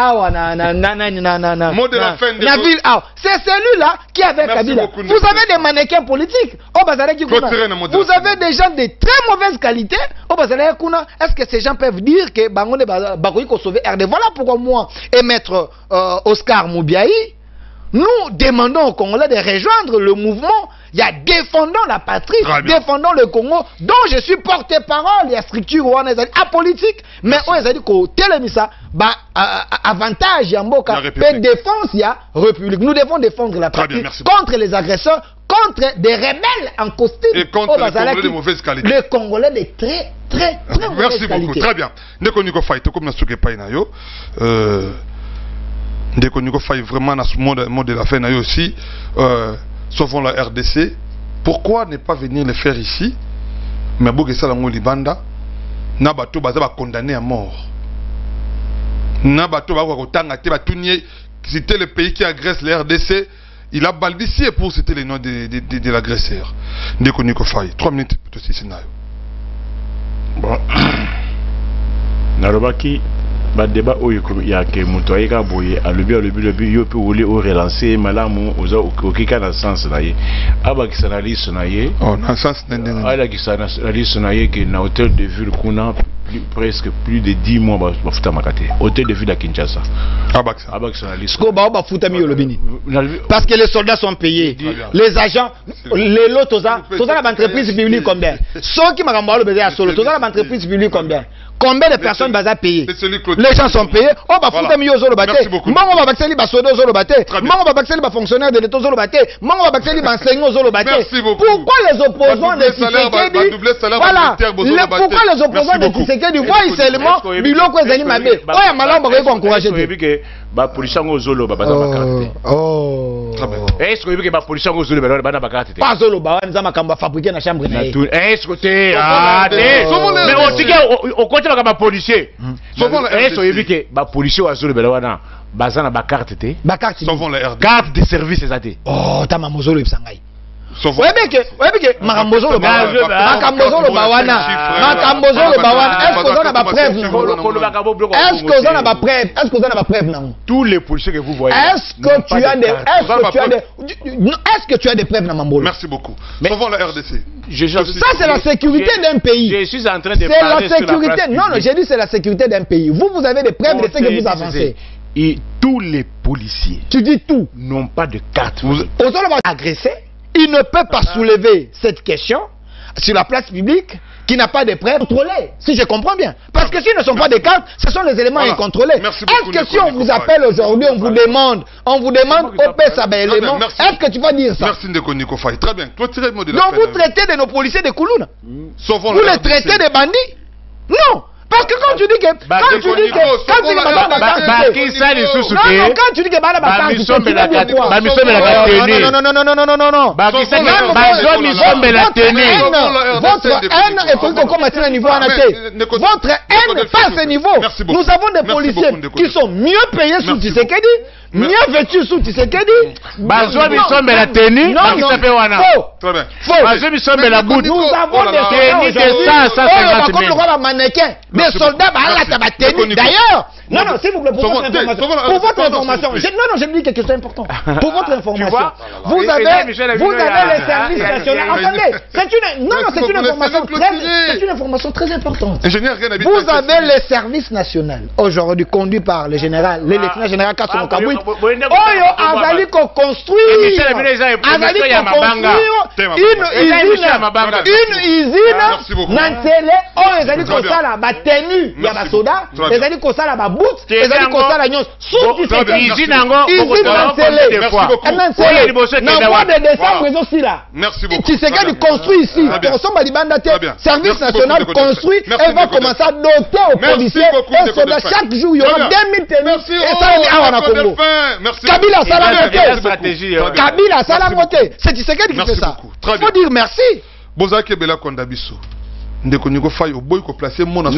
celui-là qui est avec Kabila. Vous avez des mannequins politiques. Vous avez des gens de très mauvaise qualité. Est-ce que ces gens peuvent dire que Bangonde Bakoui ko sauver RD? Voilà pourquoi moi et maître Oscar Moubiaï, nous demandons aux Congolais de rejoindre le mouvement. Il y a défendant la patrie, défendant le Congo, dont je suis porte-parole. Il y a structure apolitique, mais on a dit qu'au télémissa, avantage, il y a défense, il y a république. Nous devons défendre la patrie contre les agresseurs, contre des rebelles en costume. Et contre les Congolais de mauvaise qualité. Les Congolais de très mauvaise qualité. Merci beaucoup, très bien. Neko Faye, comme Nasuke Painayo, Neko Faye vraiment dans ce monde de la fin aussi. Sauvons la RDC. Pourquoi ne pas venir le faire ici? Mais Bougessa Lango Libanda, Nabato Baza condamné à mort. Nabato c'était le pays qui agresse la RDC. Il a balbutié pour citer les noms de l'agresseur. Ndeko Faye. 3 minutes pour ce scénario. Bon. Narobaki. Ba débat oyo ya ke muto ayika boye alobi yo pe wole o relancer malamu oza okika na sens na ye aba kisana liste na ye na sens ndende ala kisana liste na ye ke na hôtel de ville kuna presque plus de 10 mois ba futa makate hôtel de ville à Kinshasa aba kisana liste ko ba futa mi olobini parce que les soldats sont payés les agents les lots toza na entreprise publique combien ceux qui makambo alo besoin solo toza na entreprise publique combien de personnes baza payées? Les gens sont payés. On va foutre mieux aux bâtés. Mango va baxeli ba sodo aux bâtés. Mango va baxeli ba fonctionnaire de l'État aux bâtés. Mango va baxeli ba enseignant aux bâtés. Pourquoi les opposants de Tshisekedi? Voilà. Pourquoi les opposants de Tshisekedi voient seulement biloko ezali mabe? Oya malamba ko encourager. Ba policier ngo zolo ba baza bakarte. Est-ce que ba policier ngo zolo ba na bakarte? Pas zolo ba nza makamba fabriquer na chambre na. Est-ce que te mais on dit au côté ba policier. Est-ce que ba policier wa zolo ba wana baza na bakarte te? Bakarte. Sauvons la RD. Carte de service ezate. Oh, ta mamozolo ibsangai. Est-ce qu'on a preuve non? Tous les policiers que vous voyez. Est-ce que tu as des preuves dans Mambolo? Merci beaucoup. Sauvons la RDC. Ça c'est la sécurité d'un pays. Je suis en train de parler. C'est la sécurité. Non, j'ai dit c'est la sécurité d'un pays. Vous avez des preuves de ce que vous avancez. Et tous les policiers. Tu dis tout. N'ont pas de carte. Vous agressé. Il ne peut pas soulever cette question sur la place publique qui n'a pas de preuves contrôlées, si je comprends bien. Parce que s'ils ne sont pas des cartes, ce sont les éléments incontrôlés. Est-ce que si on vous appelle aujourd'hui, on vous demande au PSA éléments, est-ce que tu vas dire ça? Merci Ndeko Faye. Très bien. Donc vous traitez de nos policiers de Koulouna. Vous les traitez de bandits? Non. Parce que quand tu dis que votre haine passe ce niveau. Nous avons des policiers qui sont mieux payés sous Tshisekedi, Mieux vêtu sous Tshisekedi. Bazwa bisombe la tenue. Non, non. Faux. Très bien. Faux. Bazwa bisombe la bout. Nous avons des tenue de 150 comme le roi mannequin. Des soldats, d'ailleurs. Non, non, s'il vous plaît, pour votre information. Pour votre information. Non, non, je me dis quelque chose d'important. Pour votre information. Vous avez les services nationaux. Attendez, c'est une information très importante. Vous avez les services nationaux aujourd'hui conduits par le général, le lieutenant général Kassomo Kabouit. Oyo azali ko construire une usine Nansele oyo ezali ko sala ba tenue ya ba soda, ezali ko sala ba boots, ezali ko sala nyos sous usine nango Nansele. Na mois de décembre ils aussi là. Tshisekedi construit ici. Ressemble à Libanda te. Service national construit et va commencer à doter aux policiers et soldats chaque jour il y aura 2000 tenues. Et ça on est à Congo. Kabila Salam Kabila Salam c'est Tshisekedi qui fait ça. Il faut dire merci. Bozaki Bela Kondabiso. Ndeko Nigo Faye au boy ko placer mon. Oh,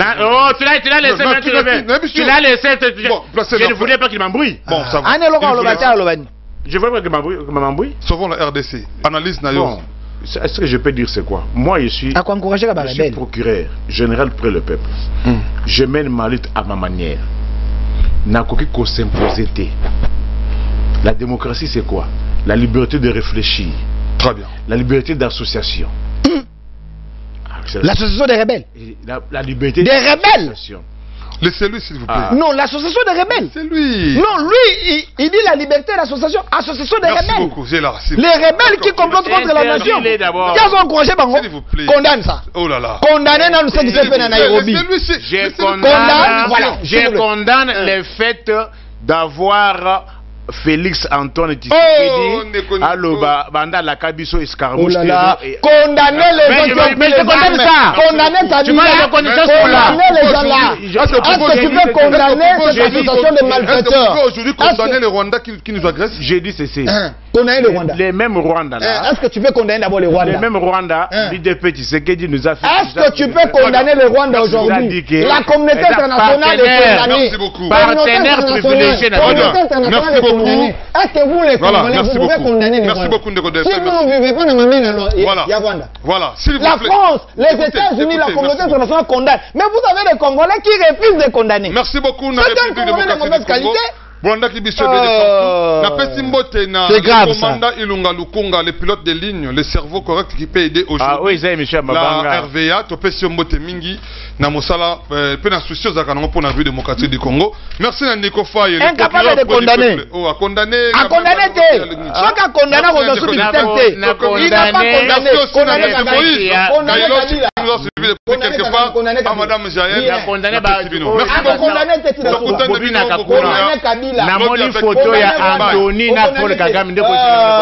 tu l'as laissé maintenant. Tu l'as laissé. Je ne voulais pas qu'il m'embrouille. Bon, ça va. Je voulais pas qu'il m'embrouille. Sauvons la RDC. Analyse Nayo. Est-ce que je peux dire c'est quoi? Moi je suis procureur général pour le peuple. Je mène ma lutte à ma manière. Nakoki ko s'imposer. La démocratie c'est quoi? La liberté de réfléchir. Très bien. La liberté d'association. L'association des rebelles. La liberté des rebelles. Laissez-lui s'il vous plaît. Non, l'association des rebelles. C'est lui. Non, lui, il dit la liberté d'association. Association des rebelles. Merci beaucoup, j'ai là. Les rebelles qui complotent contre la nation. Qui ont encouragé Bango. S'il vous plaît. Condamne ça. Oh là là. Condamnez dans ce qui s'est fait à Nairobi. Je condamne le fait d'avoir Félix Antoine Tshisekedi Aloba Banda la Kabiso Escarmouche. Condamnez les gens. Mais je condamne ça. Condamnez ta vie. Condamnez les gens là. Est-ce que tu peux condamner cette association de malfaiteurs? Est-ce que tu peux aujourd'hui condamner les Rwandais qui nous agressent? J'ai dit ceci. Condamner les Rwandais. Les mêmes Rwandais là. Est-ce que tu peux condamner d'abord les Rwandais? Les mêmes Rwandais. L'IDP Tshisekedi nous a fait. Est-ce que tu peux condamner les Rwandais aujourd'hui? La communauté internationale est condamnée. Merci beaucoup. Partenaire privilégié national. Merci beaucoup. Est-ce que vous les Congolais, vous pouvez condamner les Merci beaucoup, Ndeko Def. Si vous ne vivez pas dans ma main, il y a Rwanda. Voilà, s'il vous plaît. La France, les États-Unis, la communauté internationale condamnent. Mais vous avez des Congolais qui refusent de condamner. Merci beaucoup, c'est un Congolais de mauvaise qualité. Rwanda qui biso de partout. Na pesi mbote na le commandant Ilunga Lukunga, le pilote de ligne, le cerveau correct qui peut aider aujourd'hui. Ah oui, c'est monsieur Mabanga. La RVA, to pesi mbote mingi na mosala pe na soucieux za kanongo pour la vie démocratique du Congo. Merci na Ndeko Faye. Incapable de condamner. Oh, à condamner. À condamner te. Soit qu'à condamner au dessus du texte. Il n'a pas condamné. Condamné Kabila. Nous a suivi depuis quelque part à Madame Jaël. Merci beaucoup. Namoni photo ya Anthony na Paul Kagame ndeko